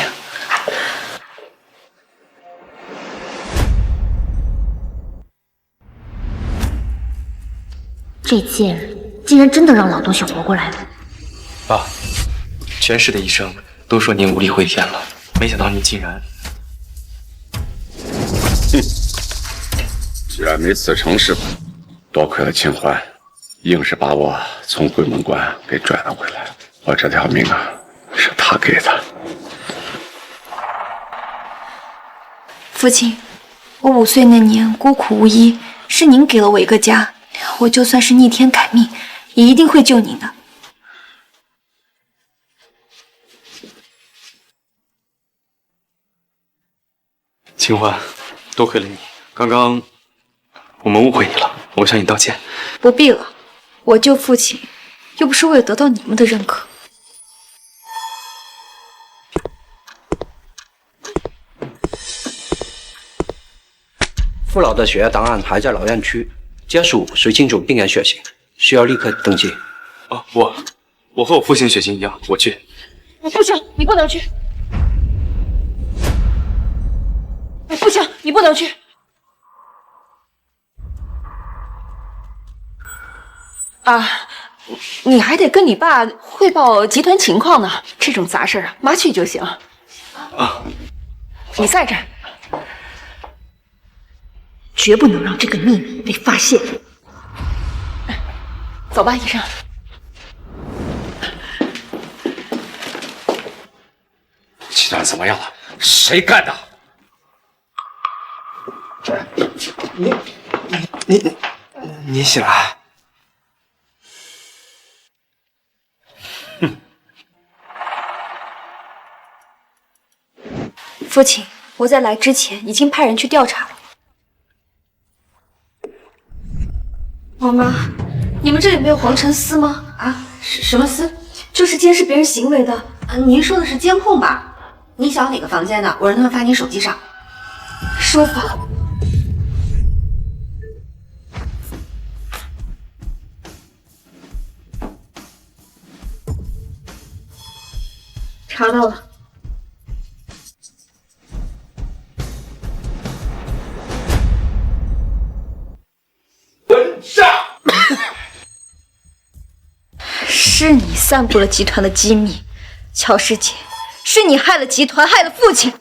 这剑竟然真的让老东西活过来了。爸，全市的医生都说您无力回天了，没想到您竟然……哼，既然没死成是吧？多亏了清欢，硬是把我从鬼门关给拽了回来。我这条命啊，是他给的。父亲，我5岁那年孤苦无依，是您给了我一个家。我就算是逆天改命，也一定会救您的。清欢，多亏了你，刚刚我们误会你了，我向你道歉。不必了，我救父亲，又不是为了得到你们的认可。傅老的血液档案还在老院区，家属随清楚病人血型，需要立刻登记。哦，我和我父亲血型一样，我去。不行，你不能去。不行，你不能去。啊，你还得跟你爸汇报集团情况呢。这种杂事啊，妈去就行。啊，你在这儿，绝不能让这个秘密被发现。走吧，医生。集团怎么样了？谁干的？你醒了。父亲，我在来之前已经派人去调查了。妈妈，你们这里没有黄尘丝吗？啊，什么丝？就是监视别人行为的。您说的是监控吧？你想要哪个房间的？我让他们发您手机上。书房。查到了。混账！是你散布了集团的机密，乔师姐，是你害了集团，害了父亲。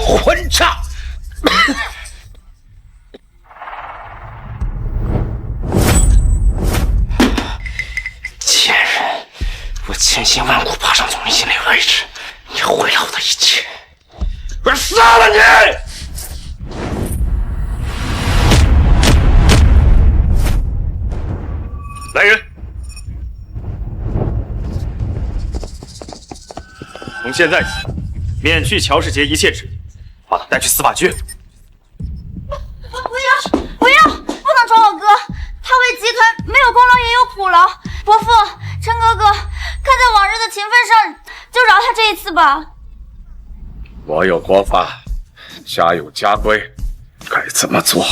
混账！贱人，我千辛万苦爬上总经理位置，你毁了我的一切，我要杀了你！来人，从现在起，免去乔世杰一切职业，把他带去司法局。不要，不能抓我！吧。国有国法，家有家规，该怎么做，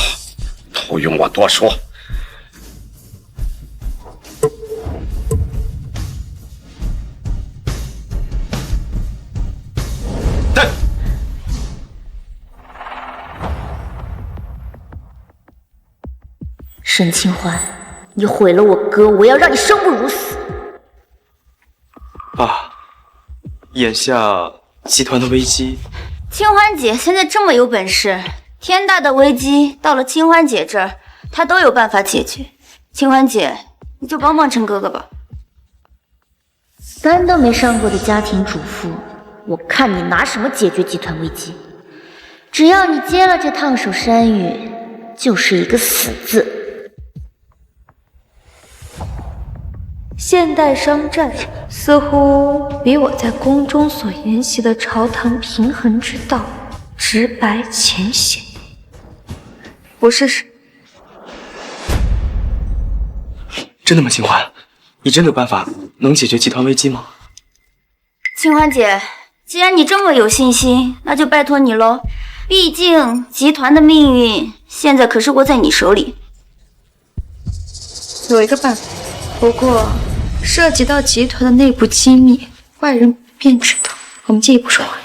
不用我多说。沈清欢，你毁了我哥，我要让你生不如死！爸，眼下集团的危机，清欢姐现在这么有本事，天大的危机到了清欢姐这儿，她都有办法解决。清欢姐，你就帮帮陈哥哥吧。3都没上过的家庭主妇，我看你拿什么解决集团危机？只要你接了这烫手山芋，就是一个死字。现代商战似乎比我在宫中所研习的朝堂平衡之道直白浅显。不试试？真的吗？清欢，你真的有办法能解决集团危机吗？清欢姐，既然你这么有信心，那就拜托你喽。毕竟集团的命运现在可是握在你手里。有一个办法，不过涉及到集团的内部机密，外人不便知道。我们借一步说话。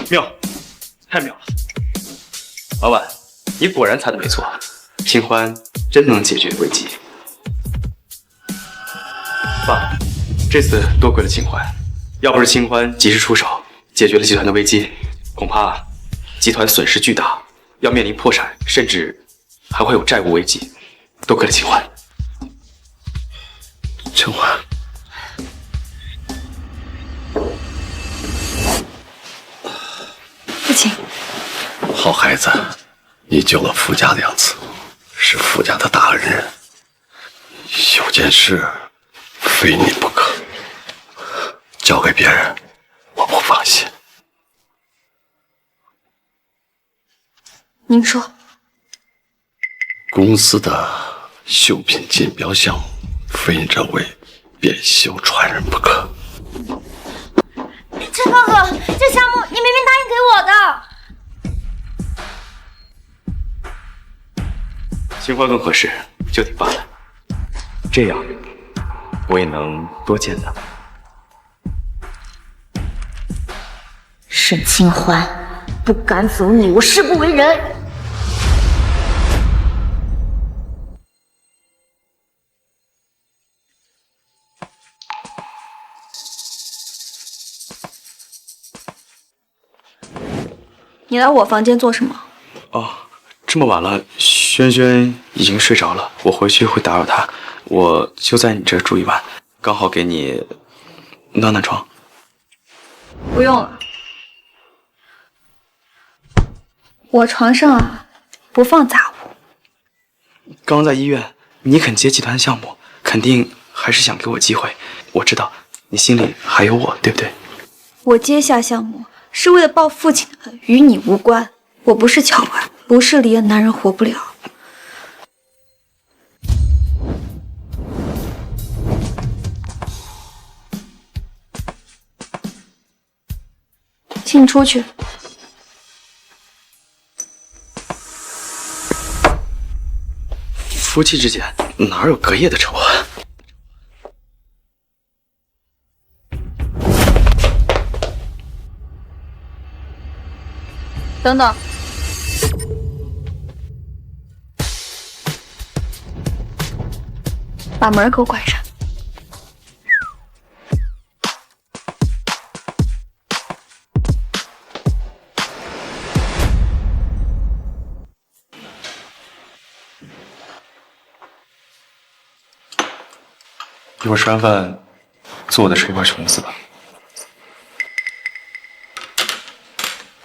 妙，太妙了！老板，你果然猜的没错，清欢真能解决危机。爸，这次多亏了清欢，要不是清欢及时出手，解决了集团的危机，恐怕集团损失巨大，要面临破产，甚至还会有债务危机。多亏了清欢。清欢，父亲，好孩子，你救了傅家2次，是傅家的大恩人。有件事非你不可，交给别人我不放心。您说。公司的绣品竞标项目，非你这位变绣传人不可。陈哥哥，这项目你明明答应给我的。清欢更合适，就听爸的，这样我也能多见他。沈清欢，不赶走你，我誓不为人。你来我房间做什么？哦，这么晚了，轩轩已经睡着了，我回去会打扰她，我就在你这儿住一晚，刚好给你暖暖床。不用了，我床上啊不放杂物。刚在医院，你肯接集团项目，肯定还是想给我机会。我知道你心里还有我，对不对？我接下项目是为了报父亲的恩，与你无关。我不是乔婉，不是离了男人活不了。请你出去。夫妻之间哪有隔夜的仇啊？等等，把门给我关上。一会儿吃完饭，做我的水果琼斯吧。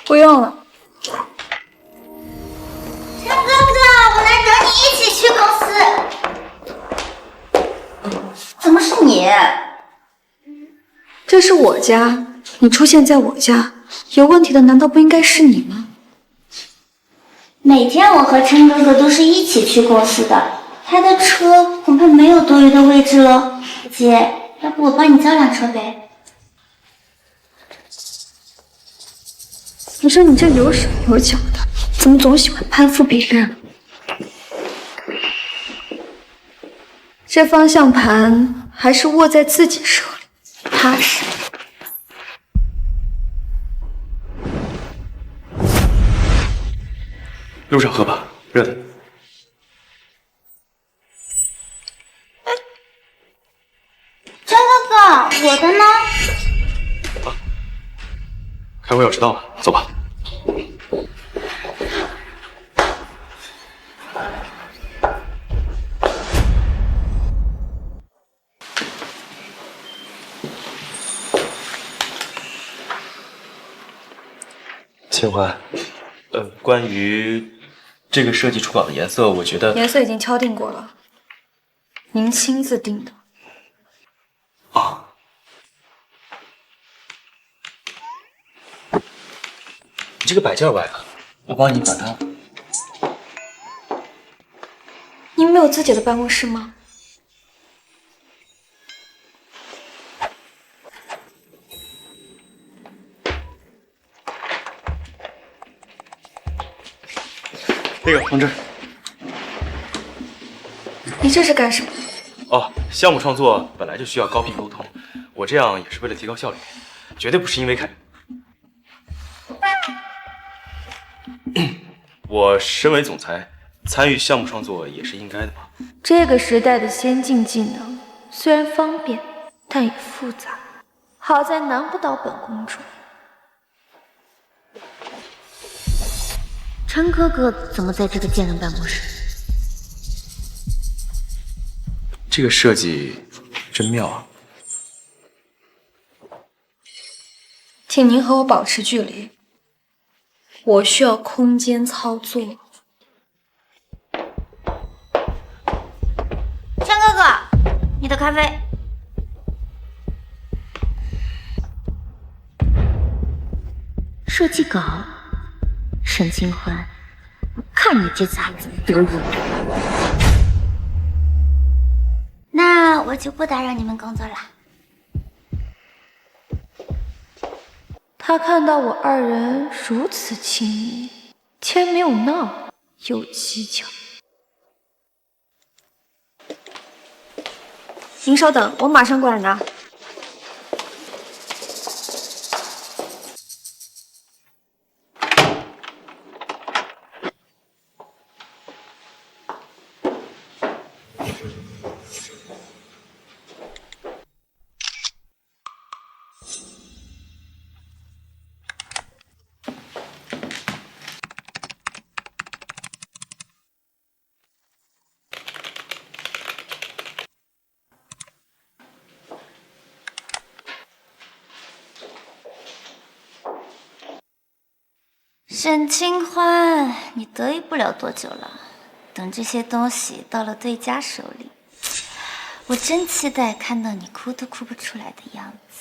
不用了。陈哥哥，我来等你一起去公司。怎么是你？这是我家，你出现在我家，有问题的难道不应该是你吗？每天我和琛哥哥都是一起去公司的，他的车恐怕没有多余的位置了。姐，要不我帮你叫辆车呗？你说你这有手有脚的，怎么总喜欢攀附别人？这方向盘还是握在自己手里，踏实。路上喝吧，热的。琛哥哥，我的呢？开会要迟到了，走吧。清欢，关于这个设计初稿的颜色，我觉得颜色已经敲定过了，您亲自定的。啊，你这个摆件歪了，我帮你把它。您没有自己的办公室吗？那个同志，你这是干什么？哦，项目创作本来就需要高频沟通，我这样也是为了提高效率，绝对不是因为我身为总裁，参与项目创作也是应该的吧？这个时代的先进技能虽然方便，但也复杂，好在难不倒本公主。琛哥哥怎么在这个贱人办公室？这个设计真妙啊！请您和我保持距离，我需要空间操作。琛哥哥，你的咖啡。设计稿，沈清欢，我看你这次还怎么得意。那我就不打扰你们工作了。他看到我二人如此亲密，竟然没有闹，有技巧。您稍等，我马上过来拿。沈清欢，你得意不了多久了。等这些东西到了对家手里，我真期待看到你哭都哭不出来的样子。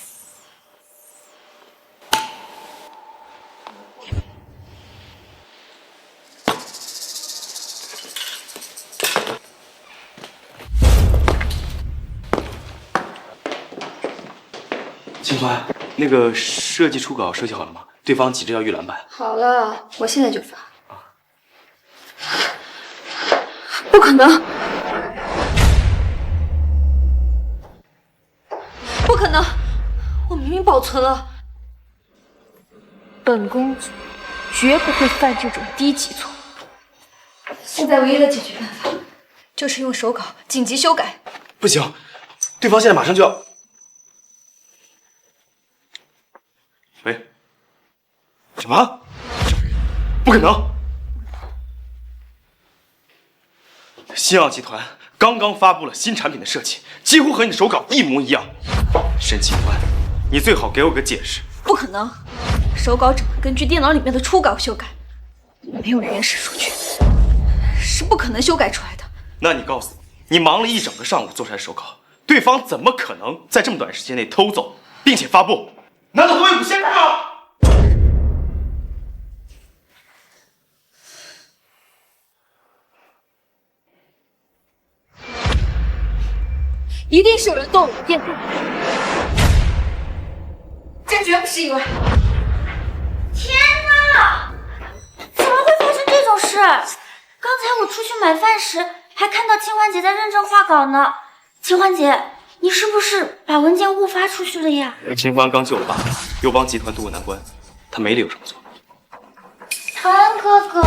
清欢，那个设计初稿设计好了吗？对方急着要预览版。好了，我现在就发。不可能！不可能！我明明保存了。本公主绝不会犯这种低级错误。现在唯一的解决办法就是用手稿紧急修改。不行，对方现在马上就要。喂。什么？不可能！新奥集团刚刚发布了新产品的设计，几乎和你的手稿一模一样。沈清欢，你最好给我个解释。不可能，手稿只能根据电脑里面的初稿修改，没有原始数据，是不可能修改出来的。那你告诉我，你忙了一整个上午做出来的手稿，对方怎么可能在这么短时间内偷走并且发布？难道都有先例吗？一定是有人动了我的电动，这绝不是意外。天哪！怎么会发生这种事？刚才我出去买饭时，还看到清欢姐在认真画稿呢。清欢姐，你是不是把文件误发出去了呀？清欢刚救了爸爸，又帮集团渡过难关，他没理由这么做。谭哥哥，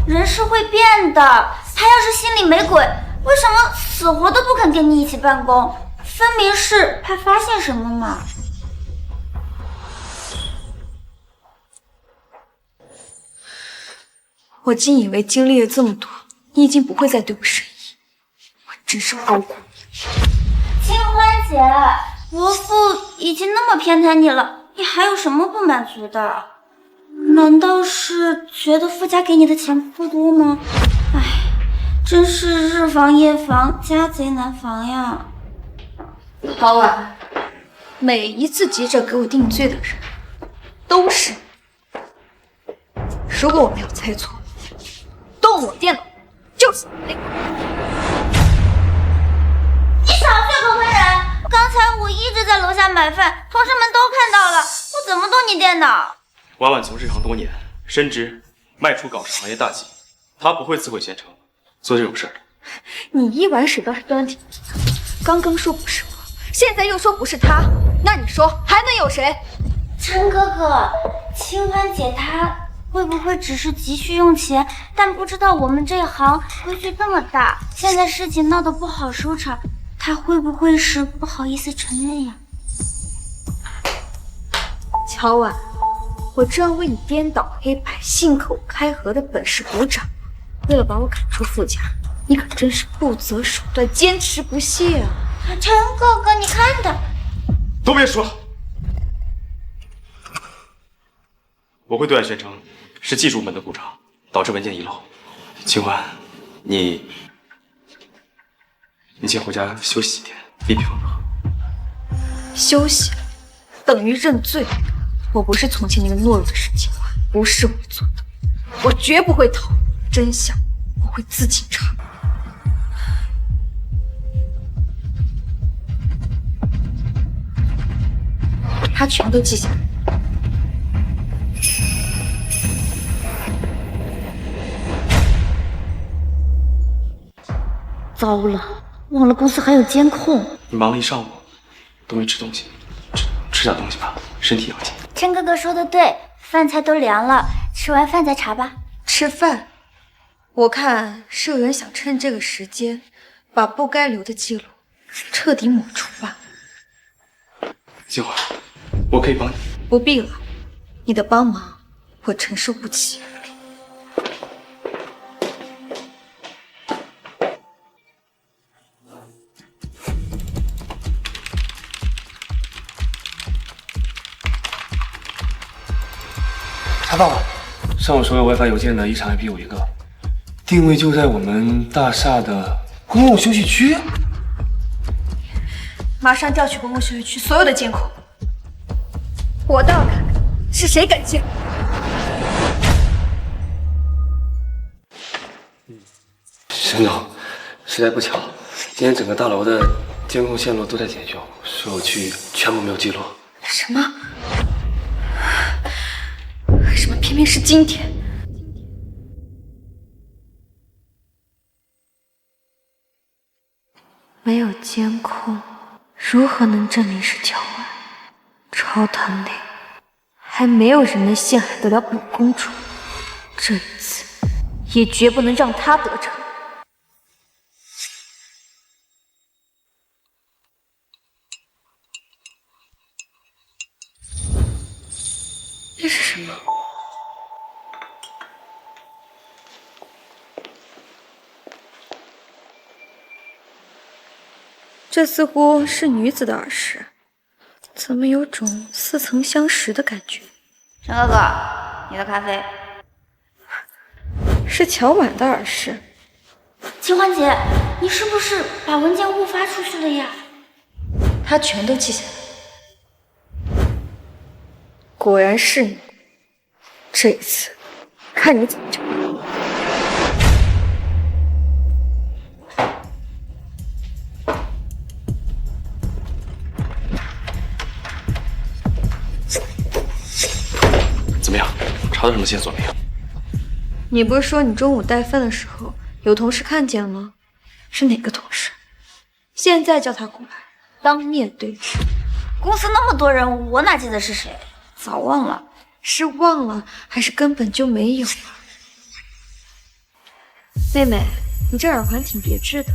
人是会变的，他要是心里没鬼，为什么死活都不肯跟你一起办公？分明是怕发现什么嘛。我竟以为经历了这么多，你已经不会再对我生疑，我真是高估你。清欢姐，伯父已经那么偏袒你了，你还有什么不满足的？难道是觉得傅家给你的钱不多吗？唉，真是日防夜防，家贼难防呀。郝婉，每一次急着给我定罪的人，都是你。如果我没有猜错，动我电脑就是你。你少血口喷人！刚才我一直在楼下买饭，同事们都看到了，我怎么动你电脑？婉婉从事这行多年，深知卖出稿是行业大忌，她不会自毁前程做这种事儿的。你一碗水倒是端挺，刚刚说不是我，现在又说不是他，那你说还能有谁？陈哥哥，清欢姐她会不会只是急需用钱，但不知道我们这行规矩这么大，现在事情闹得不好收场，她会不会是不好意思承认呀？乔婉，我这样为你颠倒黑白、信口开河的本事鼓掌，为了把我赶出傅家，你可真是不择手段，坚持不懈啊！陈哥哥，你看他，都别说了，我会对外宣称是技术部门的故障导致文件遗漏。清欢，你先回家休息几天，避避风头。休息等于认罪。我不是从前那个懦弱的沈清欢，不是我做的，我绝不会逃。真相我会自己查。他全都记下来。糟了，忘了公司还有监控。你忙了一上午，都没吃东西，吃点东西吧，身体要紧。陈哥哥说的对，饭菜都凉了，吃完饭再查吧。吃饭？我看是有人想趁这个时间，把不该留的记录彻底抹除吧。清欢，我可以帮你。不必了，你的帮忙我承受不起。查到了，上午所有 WiFi 邮件的异常 IP 有一个，定位就在我们大厦的公共休息区。马上调取公共休息区所有的监控，我倒要看看是谁敢进。沈总，实在不巧，今天整个大楼的监控线路都在检修，所有区域全部没有记录。什么？为什么偏偏是今天？没有监控，如何能证明是乔婉？朝堂内还没有人能陷害得了本公主，这一次也绝不能让她得逞。这是什么？这似乎是女子的耳饰，怎么有种似曾相识的感觉？陈哥哥，你的咖啡。是乔婉的耳饰。清欢姐，你是不是把文件误发出去了呀？她全都记下来。果然是你，这一次看你怎么整。怎么样？查到什么线索没有？你不是说你中午带饭的时候有同事看见了吗？是哪个同事？现在叫他过来，当面对质。公司那么多人，我哪记得是谁？早忘了。是忘了，还是根本就没有啊？妹妹，你这耳环挺别致的，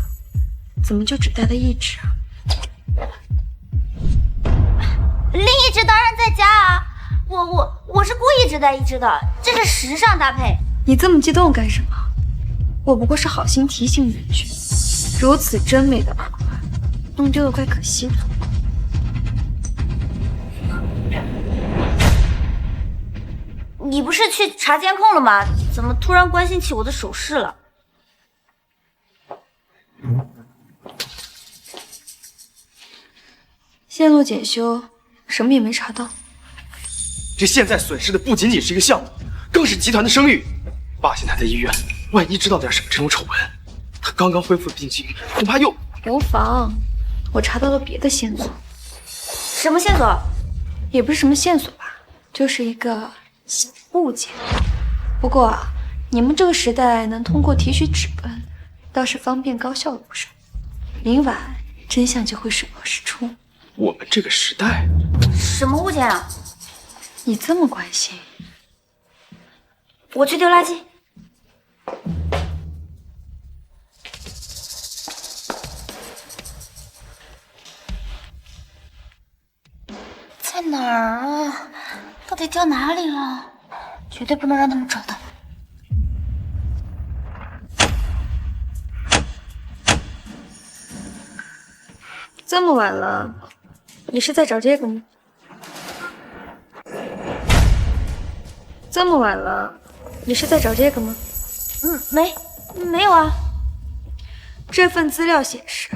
怎么就只戴了一只啊？另一只当然在家啊，我是故意只戴一只的，这是时尚搭配。你这么激动干什么？我不过是好心提醒你一句，如此真美的耳环，弄丢了怪可惜的。你不是去查监控了吗？怎么突然关心起我的首饰了？线路检修，什么也没查到。这现在损失的不仅仅是一个项目，更是集团的声誉。爸现在在医院，万一知道点什么这种丑闻，他刚刚恢复病情，恐怕又……无妨，我查到了别的线索。什么线索？也不是什么线索吧，就是一个小物件。不过啊，你们这个时代能通过提取指纹，倒是方便高效了不少。明晚真相就会水落石出。我们这个时代，什么物件啊？你这么关心，我去丢垃圾。在哪儿啊？到底掉哪里了？绝对不能让他们找到。这么晚了，你是在找这个吗？这么晚了，你是在找这个吗？没有啊。这份资料显示，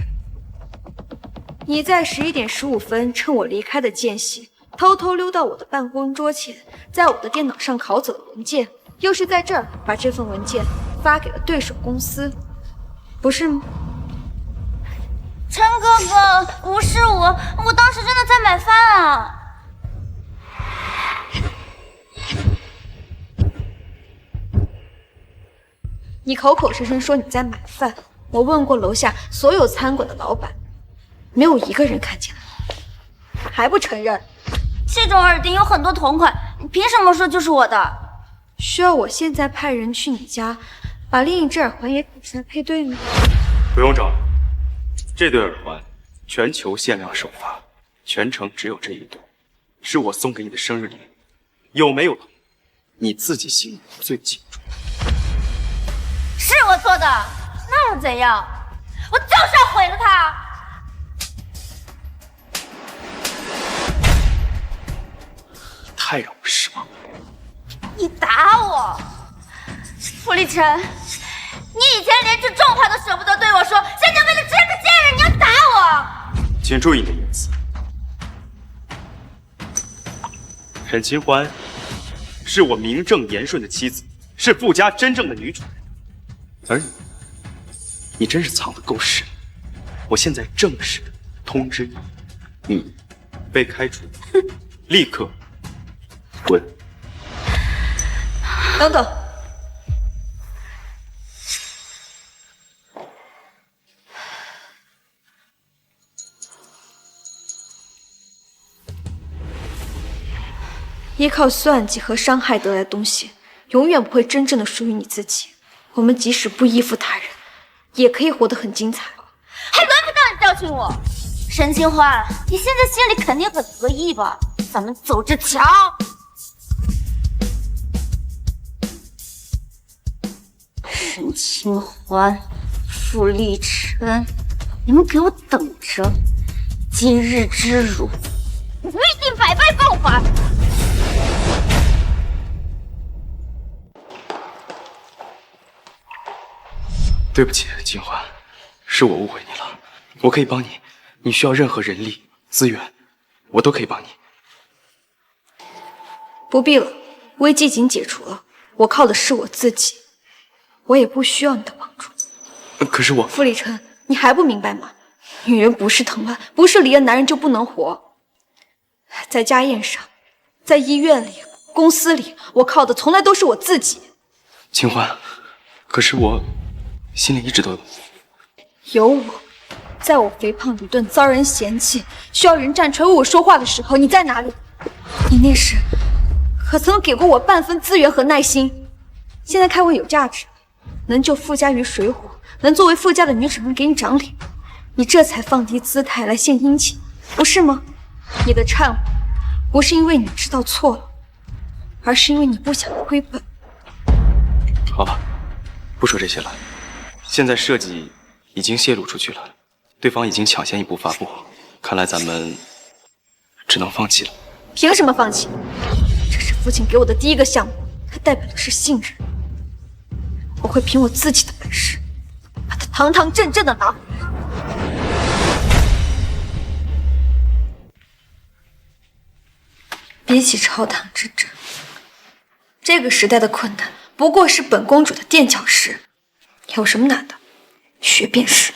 你在11点15分趁我离开的间隙，偷偷溜到我的办公桌前，在我的电脑上拷走了文件，又是在这儿把这份文件发给了对手公司，不是吗？陈哥哥，不是我当时真的在买饭啊。你口口声声说你在买饭，我问过楼下所有餐馆的老板，没有一个人看见了，还不承认？这种耳钉有很多同款，你凭什么说就是我的？需要我现在派人去你家，把另一只耳环也给出来配对吗？不用找了，这对耳环全球限量首发，全城只有这一对，是我送给你的生日礼物，有没有你自己心里最清楚。是我做的，那又怎样？我就是要毁了它！太让我失望了！你打我，傅立晨，你以前连句重话都舍不得对我说，现在为了这个贱人，你要打我！请注意你的言辞。沈清欢是我名正言顺的妻子，是傅家真正的女主人。而你真是藏得够深。我现在正式的通知你，你被开除，立刻滚。等等，依靠算计和伤害得来的东西，永远不会真正的属于你自己。我们即使不依附他人，也可以活得很精彩。还轮不到你教训我，沈清欢，你现在心里肯定很得意吧？咱们走着瞧。沈清欢、傅立晨，你们给我等着，今日之辱，我一定百倍奉还。对不起，清欢，是我误会你了。我可以帮你，你需要任何人力资源，我都可以帮你。不必了，危机已经解除了，我靠的是我自己，我也不需要你的帮助。可是我……傅立晨，你还不明白吗？女人不是藤蔓，不是离了男人就不能活。在家宴上，在医院里，公司里，我靠的从来都是我自己。清欢，可是我心里一直都有你。有我，在我肥胖愚钝、遭人嫌弃，需要人站出来为我说话的时候，你在哪里？你那时可曾给过我半分资源和耐心？现在看我有价值，能救富家于水火，能作为富家的女主人给你长脸，你这才放低姿态来献殷勤，不是吗？你的忏悔不是因为你知道错了，而是因为你不想亏本。好了，不说这些了。现在设计已经泄露出去了，对方已经抢先一步发布，看来咱们只能放弃了。凭什么放弃？这是父亲给我的第一个项目，它代表的是信任。我会凭我自己的本事，把它堂堂正正的拿回来。比起朝堂之争，这个时代的困难不过是本公主的垫脚石，有什么难的？学便是。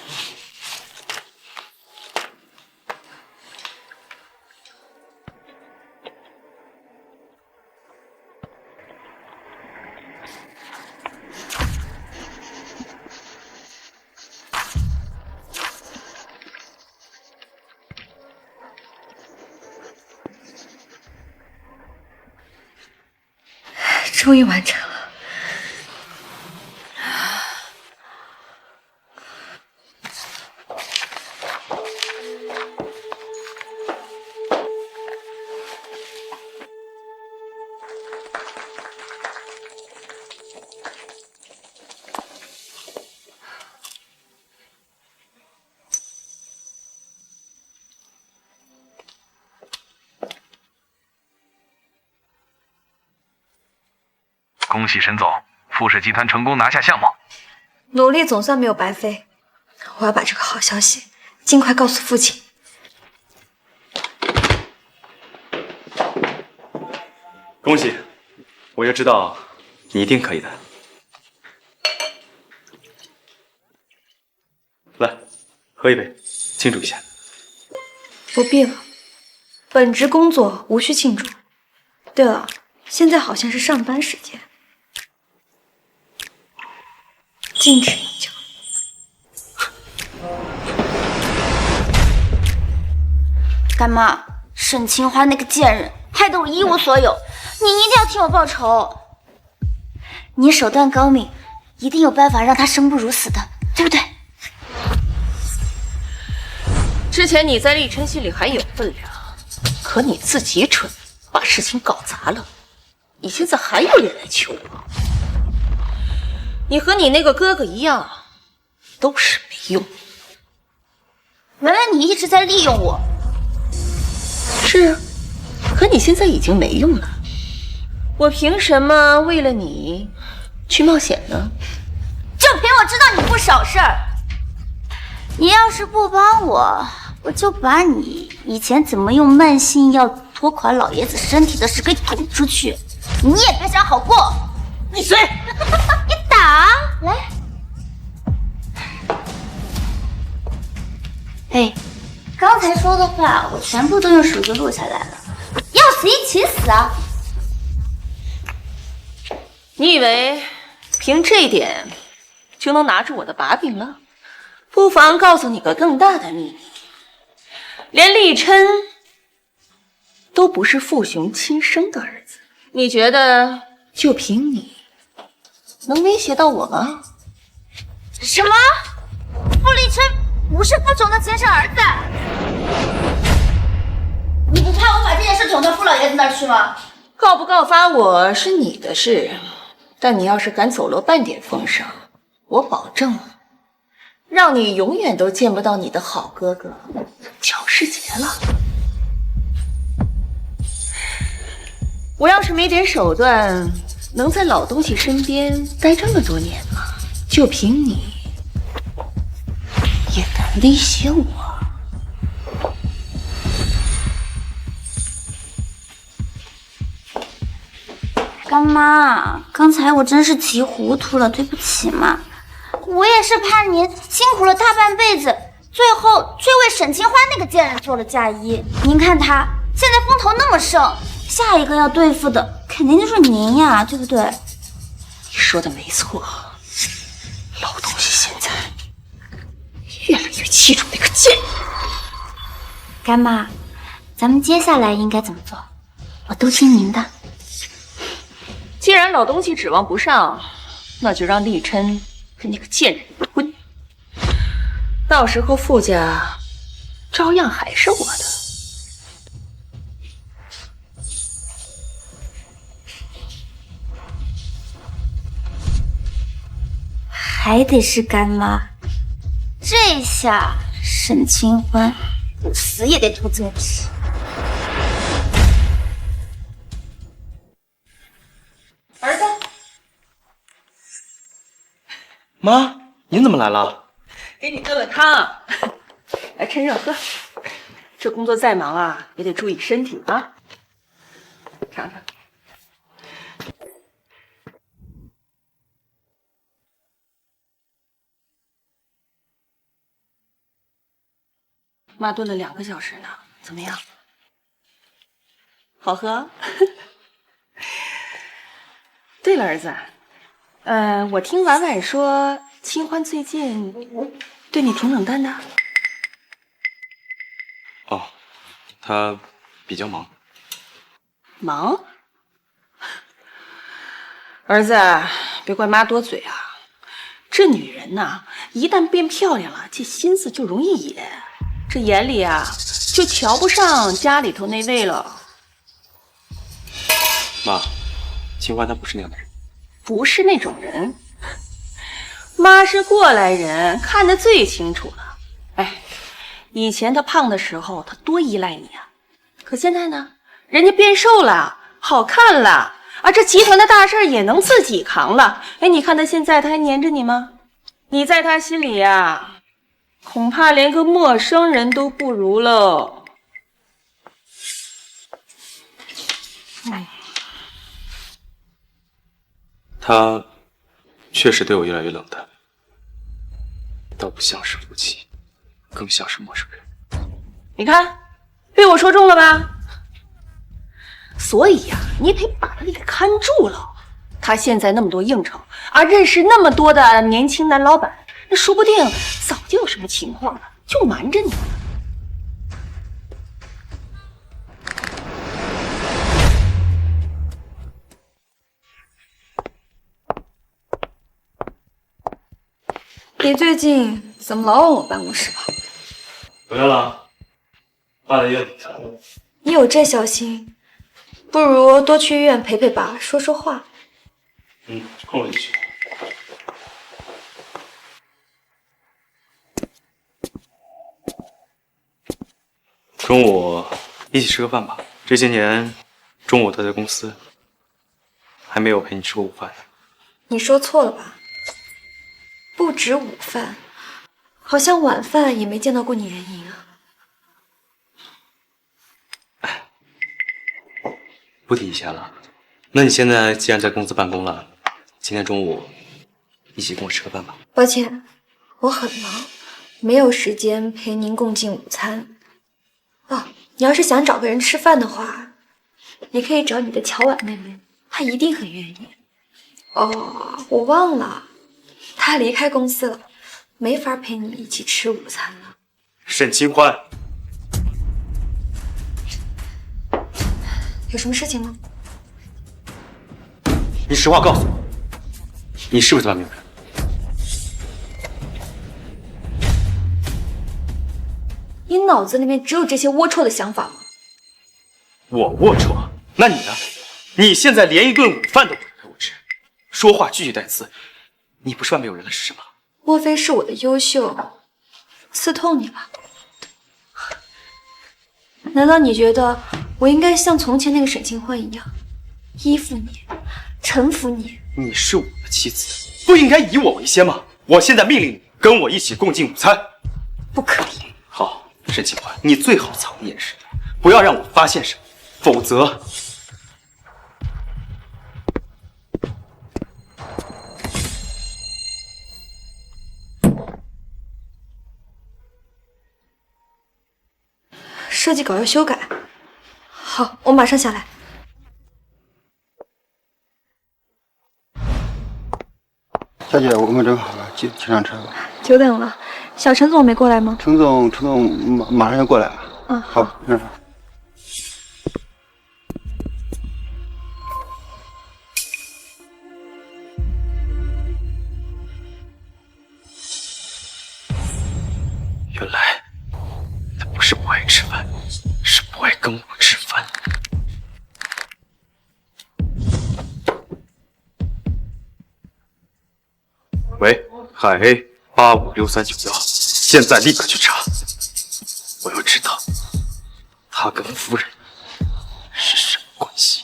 终于完成了。恭喜沈总，富氏集团成功拿下项目，努力总算没有白费。我要把这个好消息尽快告诉父亲。恭喜！我就知道你一定可以的。来，喝一杯，庆祝一下。不必了，本职工作无需庆祝。对了，现在好像是上班时间。禁止饮酒。干妈，沈清欢那个贱人害得我一无所有，你一定要替我报仇。你手段高明，一定有办法让他生不如死的，对不对？之前你在立琛心里还有分量，可你自己蠢，把事情搞砸了，你现在还有脸来求我？你和你那个哥哥一样，都是没用。原来你一直在利用我。是啊，可你现在已经没用了，我凭什么为了你去冒险呢？就凭我知道你不少事儿。你要是不帮我，我就把你以前怎么用慢性药拖垮老爷子身体的事给捅出去，你也别想好过。你谁？你打来。哎，刚才说的话我全部都用手机录下来了，要死一起死啊！你以为凭这一点就能拿住我的把柄了？不妨告诉你个更大的秘密，连立琛都不是父雄亲生的儿子。你觉得就凭你能威胁到我吗？什么？傅立琛不是傅雄的亲生儿子？你不怕我把这件事捅到傅老爷子那儿去吗？告不告发我是你的事，但你要是敢走漏半点风声，我保证让你永远都见不到你的好哥哥乔世杰了。我要是没点手段，能在老东西身边待这么多年吗？就凭你也敢威胁我？干妈，刚才我真是急糊涂了，对不起嘛。我也是怕您辛苦了大半辈子，最后却为沈清欢那个贱人做了嫁衣。您看他现在风头那么盛，下一个要对付的肯定就是您呀，对不对？你说的没错，老东西现在越来越器重那个贱人。干妈，咱们接下来应该怎么做？我都听您的。既然老东西指望不上，那就让厉琛跟那个贱人离婚，到时候傅家照样还是我的。还得是干妈，这下沈清欢死也得吐嘴皮。儿子，妈，您怎么来了？给你炖了汤，来趁热喝。这工作再忙啊，也得注意身体啊。尝尝。妈炖了2个小时呢，怎么样？好喝？对了，儿子，我听婉婉说，清欢最近对你挺冷淡的。哦，他比较忙。忙？儿子，别怪妈多嘴啊。这女人呐，一旦变漂亮了，这心思就容易野，这眼里啊，就瞧不上家里头那位了。妈，清欢他不是那样的人。不是那种人。妈是过来人，看得最清楚了。哎，以前他胖的时候，他多依赖你啊。可现在呢，人家变瘦了，好看了啊，这集团的大事也能自己扛了。哎，你看他现在，他还黏着你吗？你在他心里呀，恐怕连个陌生人都不如喽。他确实对我越来越冷淡，倒不像是夫妻，更像是陌生人。你看，被我说中了吧？所以呀，你得把他给看住了。他现在那么多应酬啊，认识那么多的年轻男老板，那说不定早就有什么情况了，就瞒着你。你最近怎么老往我办公室跑？回来了，爸来约你了。你有这小心，不如多去医院陪陪爸，说说话。空了就去。中午一起吃个饭吧。这些年中午都在公司，还没有陪你吃过午饭呢。你说错了吧？不止午饭，好像晚饭也没见到过你人影啊。不提以前了。那你现在既然在公司办公了，今天中午一起跟我吃个饭吧。抱歉，我很忙，没有时间陪您共进午餐。哦，你要是想找个人吃饭的话，你可以找你的乔婉妹妹，她一定很愿意。哦，我忘了，她离开公司了，没法陪你一起吃午餐了。沈清欢，有什么事情吗？你实话告诉我，你是不是在外面有人？你脑子里面只有这些龌龊的想法吗？我龌龊？那你呢？你现在连一顿午饭都不陪我吃，说话句句带刺，你不是外面有人了是什么？莫非是我的优秀刺痛你了？难道你觉得我应该像从前那个沈清欢一样，依附你，臣服你？你是我的妻子，不应该以我为先吗？我现在命令你跟我一起共进午餐。不可以。好，沈清欢，你最好藏得严实点，不要让我发现什么，否则……设计稿要修改。好，我马上下来。大姐，我们正好了，请上车吧。久等了，小陈总没过来吗？陈总马上就过来了。嗯，好，那好。原来他不是不爱吃饭，是不爱跟我吃饭。喂，海黑856391，现在立刻去查，我要知道他跟夫人是什么关系。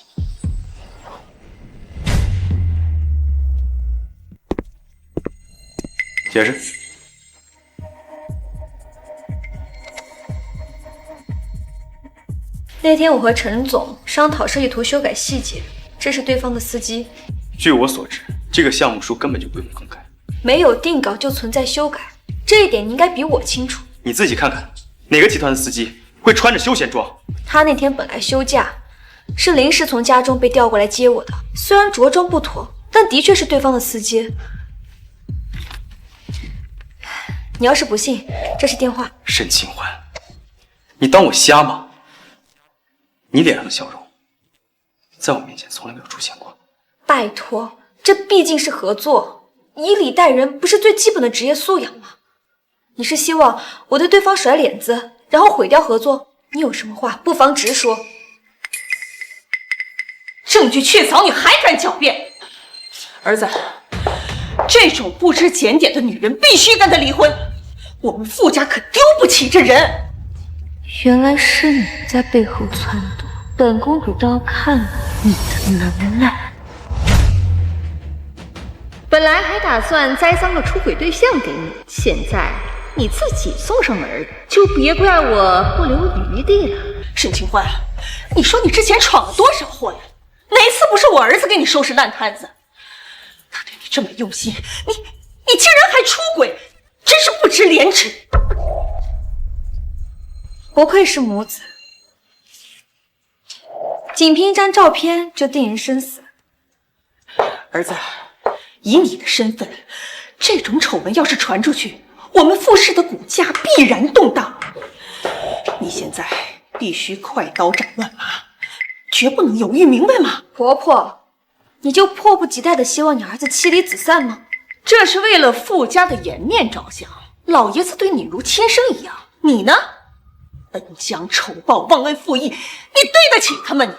解释。那天我和陈总商讨设计图修改细节，这是对方的司机。据我所知，这个项目书根本就不用更改，没有定稿就存在修改，这一点你应该比我清楚。你自己看看，哪个集团的司机会穿着休闲装？他那天本来休假，是临时从家中被调过来接我的。虽然着装不妥，但的确是对方的司机。你要是不信，这是电话。沈清欢，你当我瞎吗？你脸上的笑容，在我面前从来没有出现过。拜托，这毕竟是合作，以礼待人不是最基本的职业素养吗？你是希望我对对方甩脸子，然后毁掉合作？你有什么话不妨直说。证据确凿，你还敢狡辩？儿子，这种不知检点的女人必须跟他离婚，我们傅家可丢不起这人。原来是你在背后撺掇，本公主倒要看了你的能耐。本来还打算栽赃个出轨对象给你，现在你自己送上门，就别怪我不留余地了。沈清欢，你说你之前闯了多少祸呀？哪次不是我儿子给你收拾烂摊子？他对你这么用心，你竟然还出轨，真是不知廉耻。不愧是母子，仅凭一张照片就定人生死。儿子，以你的身份，这种丑闻要是传出去，我们傅氏的股价必然动荡。你现在必须快刀斩乱麻，绝不能犹豫，明白吗？婆婆，你就迫不及待的希望你儿子妻离子散吗？这是为了傅家的颜面着想，老爷子对你如亲生一样，你呢？恩将仇报，忘恩负义，你对得起他们？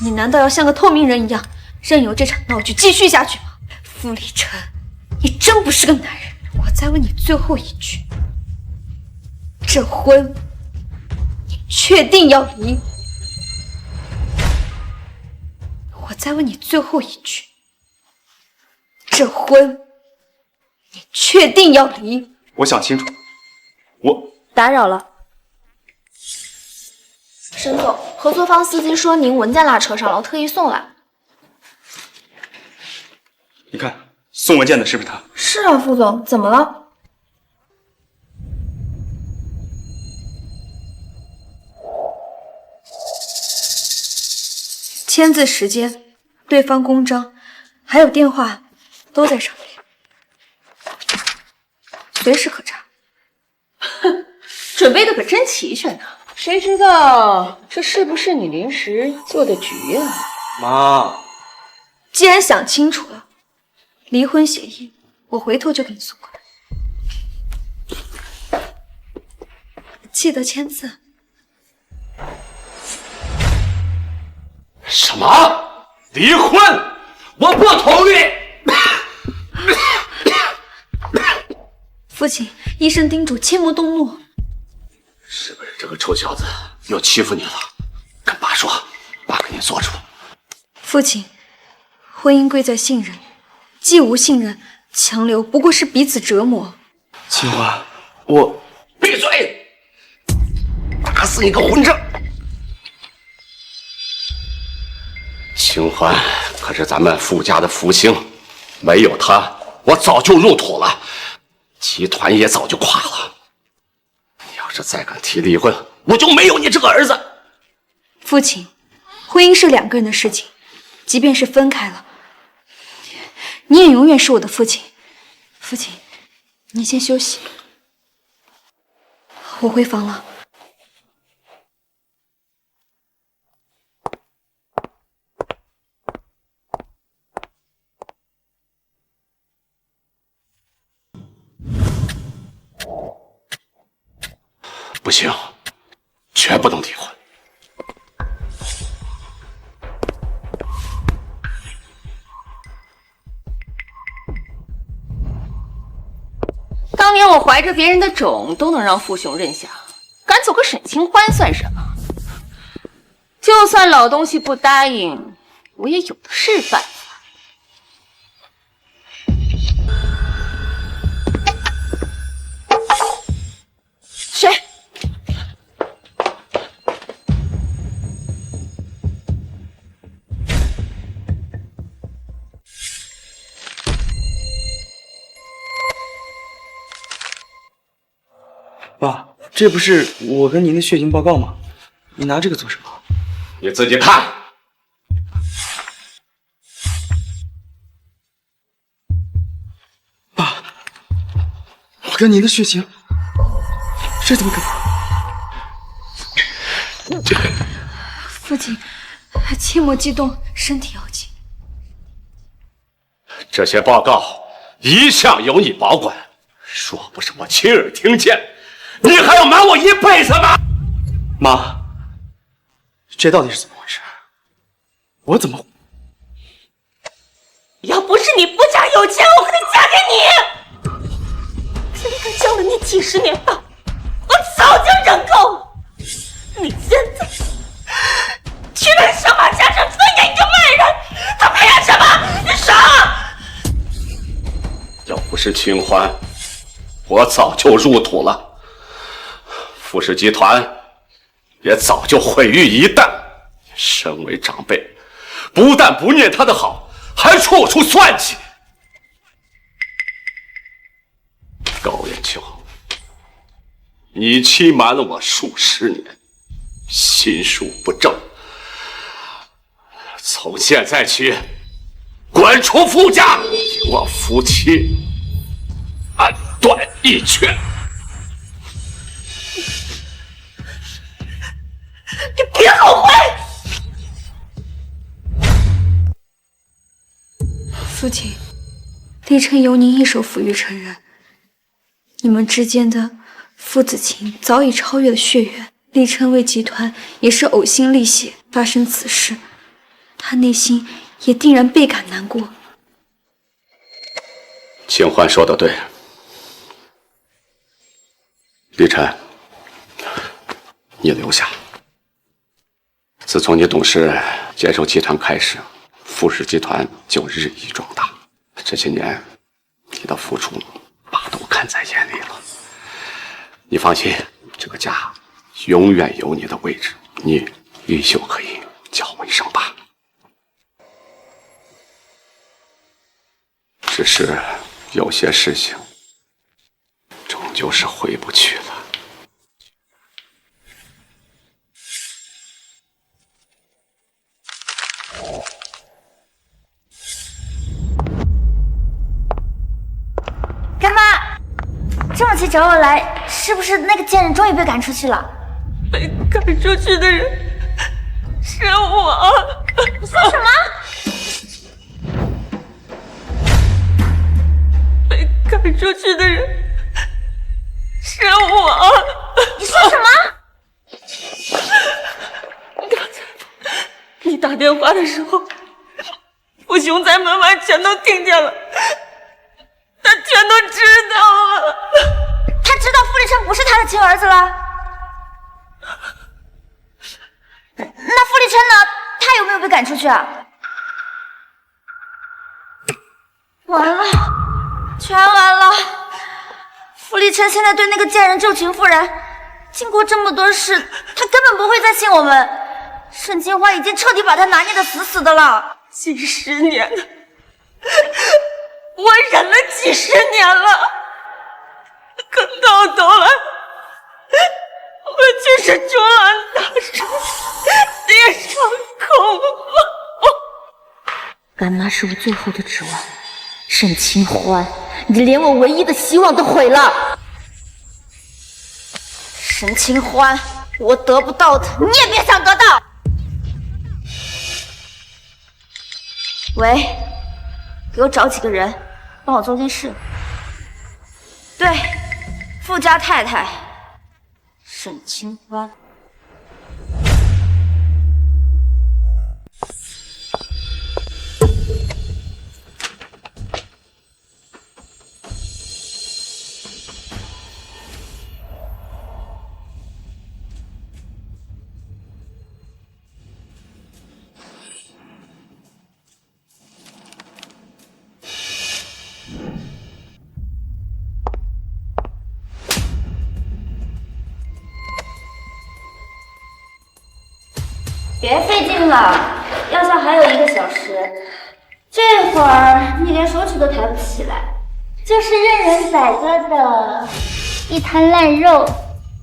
你难道要像个透明人一样，任由这场闹剧继续下去吗？傅立晨，你真不是个男人。我再问你最后一句，这婚你确定要离？我再问你最后一句，这婚你确定要离？我想清楚，打扰了，沈总，合作方司机说您文件落车上了，我特意送来。你看送文件的是不是他？是啊，副总，怎么了？签字时间、对方公章，还有电话都在上面，随时可查。准备的可真齐全呢，谁知道这是不是你临时做的局呀？妈，既然想清楚了，离婚协议我回头就给你送过来，记得签字。什么？离婚？我不同意！父亲，医生叮嘱切莫动怒。是不是这个臭小子又欺负你了？跟爸说，爸给你做主。父亲，婚姻贵在信任，既无信任，强留不过是彼此折磨。清欢，我闭嘴！打死你个混账！清欢可是咱们傅家的福星，没有他，我早就入土了，集团也早就垮了。你要是再敢提离婚，我就没有你这个儿子。父亲，婚姻是两个人的事情，即便是分开了，你也永远是我的父亲。父亲，你先休息，我回房了。不行，绝不能离婚。当年我怀着别人的种都能让父兄认下，赶走个沈清欢算什么？就算老东西不答应，我也有的是办法。谁？爸，这不是我跟您的血型报告吗？你拿这个做什么？你自己看。爸，我跟您的血型，这怎么可能？父亲，切莫激动，身体要紧。这些报告一向由你保管，若不是我亲耳听见，你还要瞒我一辈子吗？妈，这到底是怎么回事？我怎么……要不是你不嫁有钱，我可得嫁给你。真的教了你几十年道，我早就忍够了。你现在居然想把家产分给一个外人，他凭什么？你傻！要不是清欢，我早就入土了，傅氏集团也早就毁于一旦。身为长辈，不但不念他的好，还处处算计。高远秋，你欺瞒了我数十年，心术不正，从现在起，滚出傅家，与我夫妻暗断义绝。你别后悔！父亲，立琛由您一手抚育成人，你们之间的父子情早已超越了血缘。立琛为集团也是呕心沥血，发生此事，他内心也定然倍感难过。清欢说的对，立琛，你留下。自从你懂事接手集团开始，傅氏集团就日益壮大。这些年，你的付出，爸都看在眼里了。你放心，这个家永远有你的位置，你依旧可以叫我一声爸。只是有些事情，终究是回不去了。干妈，这么急找我来，是不是那个贱人终于被赶出去了？被赶出去的人是我。你说什么？被赶出去的人是我。你说什么？刚才你打电话的时候，父兄在门外全都听见了。他全都知道了，他知道傅立琛不是他的亲儿子了。那傅立琛呢？他有没有被赶出去啊？完了，全完了！傅立琛现在对那个贱人旧情复燃，经过这么多事，他根本不会再信我们。沈清欢已经彻底把他拿捏得死死的了，几十年了。我忍了几十年了，可到头来，我却是竹篮打水，跌上空了。干妈是我最后的指望，沈清欢，你连我唯一的希望都毁了。沈清欢，我得不到的，你也别想得到。喂，给我找几个人，帮我做件事。对，富家太太沈清欢。别费劲了，药效还有1个小时，这会儿你连手指都抬不起来，就是任人宰割的一滩烂肉。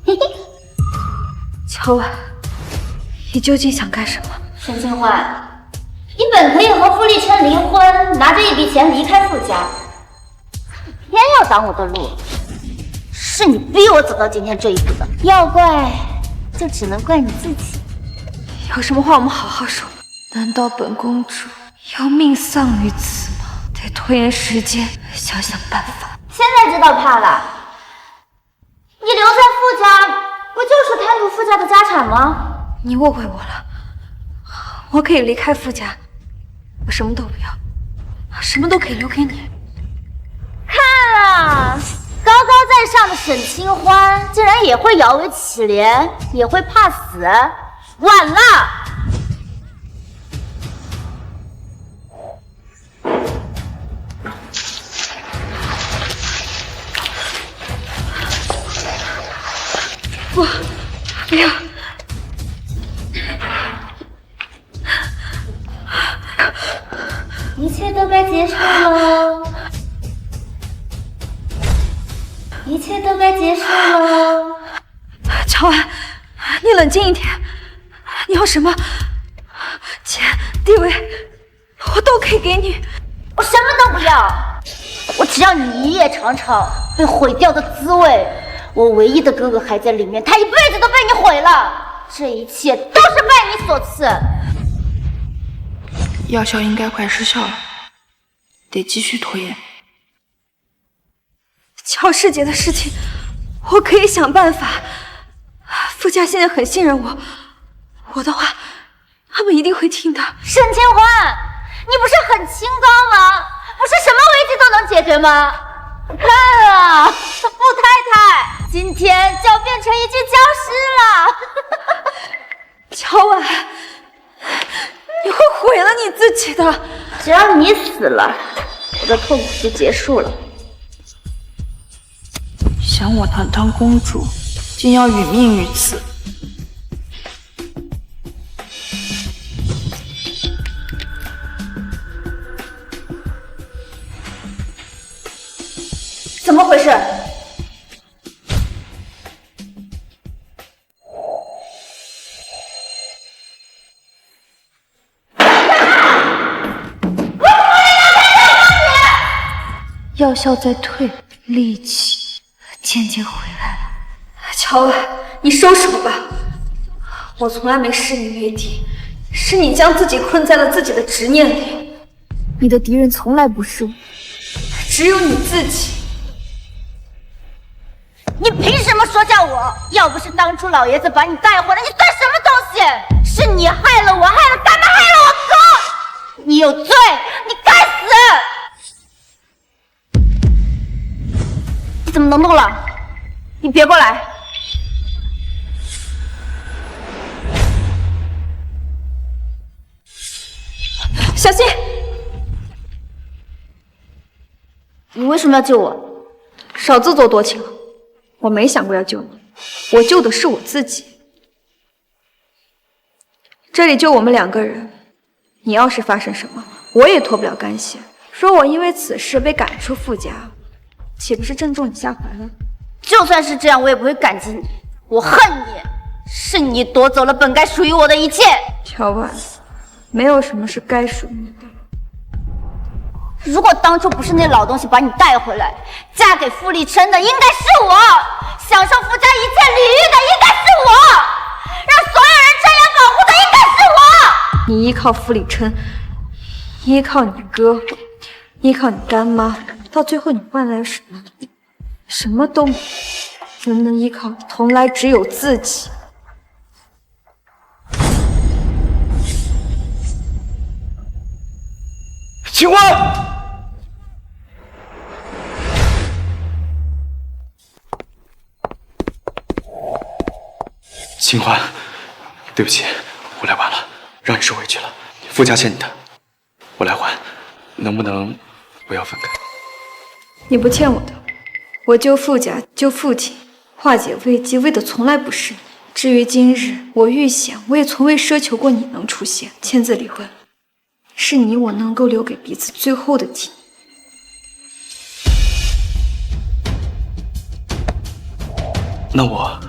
嘿嘿。乔婉，你究竟想干什么？沈清欢，你本可以和傅立琛离婚，拿着一笔钱离开傅家，偏要挡我的路，是你逼我走到今天这一步的。要怪，就只能怪你自己。有什么话我们好好说。难道本公主要命丧于此吗？得拖延时间，想想办法。现在知道怕了？你留在傅家，不就是贪图傅家的家产吗？你误会我了，我可以离开傅家，我什么都不要，什么都可以留给你。看啊，高高在上的沈清欢，竟然也会摇尾乞怜，也会怕死。晚了！不要！一切都该结束喽！一切都该结束喽！乔安，你冷静一点。你要什么？钱、地位，我都可以给你。我什么都不要，我只要你一夜长潮被毁掉的滋味。我唯一的哥哥还在里面，他一辈子都被你毁了，这一切都是拜你所赐。药效应该快失效了，得继续拖延。乔世杰的事情，我可以想办法。傅家现在很信任我。我的话，他们一定会听的。沈清欢，你不是很清高吗？不是什么危机都能解决吗？看啊，傅太太今天就要变成一具僵尸了。乔婉，你会毁了你自己的。只要你死了，我的痛苦就结束了。想我堂堂公主，竟要殒命于此。怎么回事？药效在退，力气渐渐回来了。乔婉，你收手吧。我从来没视你为敌，是你将自己困在了自己的执念里。你的敌人从来不是我，只有你自己。你凭什么说教我？要不是当初老爷子把你带回来，你算什么东西？是你害了我，害了他们，害了我哥！你有罪，你该死！你怎么能动了？你别过来！小心！你为什么要救我？少自作多情了。我没想过要救你，我救的是我自己。这里就我们2个人，你要是发生什么，我也脱不了干系。说我因为此事被赶出傅家，岂不是正中你下怀了？就算是这样，我也不会感激你。我恨你，是你夺走了本该属于我的一切。乔婉，没有什么是该属于你的，如果当初不是那老东西把你带回来，嫁给傅立琛的应该是我，享受傅家一切礼遇的应该是我，让所有人瞻仰保护的应该是我。你依靠傅立琛，依靠你哥，依靠你干妈，到最后你换来了什么？什么都没有。人能依靠的从来只有自己。秦欢。秦欢，对不起，我来晚了，让你受委屈了。傅家欠你的，我来还，能不能不要分开？你不欠我的，我救傅家，救父亲，化解危机，为的从来不是你。至于今日我遇险，我也从未奢求过你能出现。签字离婚，是你我能够留给彼此最后的纪念。那我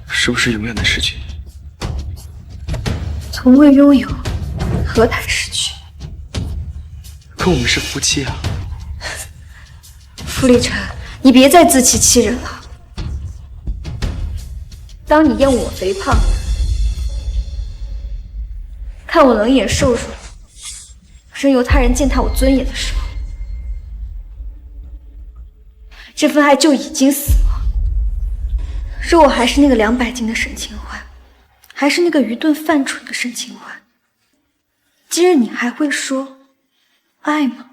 是不是永远的失去？从未拥有，何谈失去？可我们是夫妻啊！傅立琛，你别再自欺欺人了。当你厌恶我肥胖，看我冷眼瘦弱，任由他人践踏我尊严的时候，这份爱就已经死了。若我还是那个200斤的沈清欢，还是那个愚钝犯蠢的沈清欢，今日你还会说爱吗？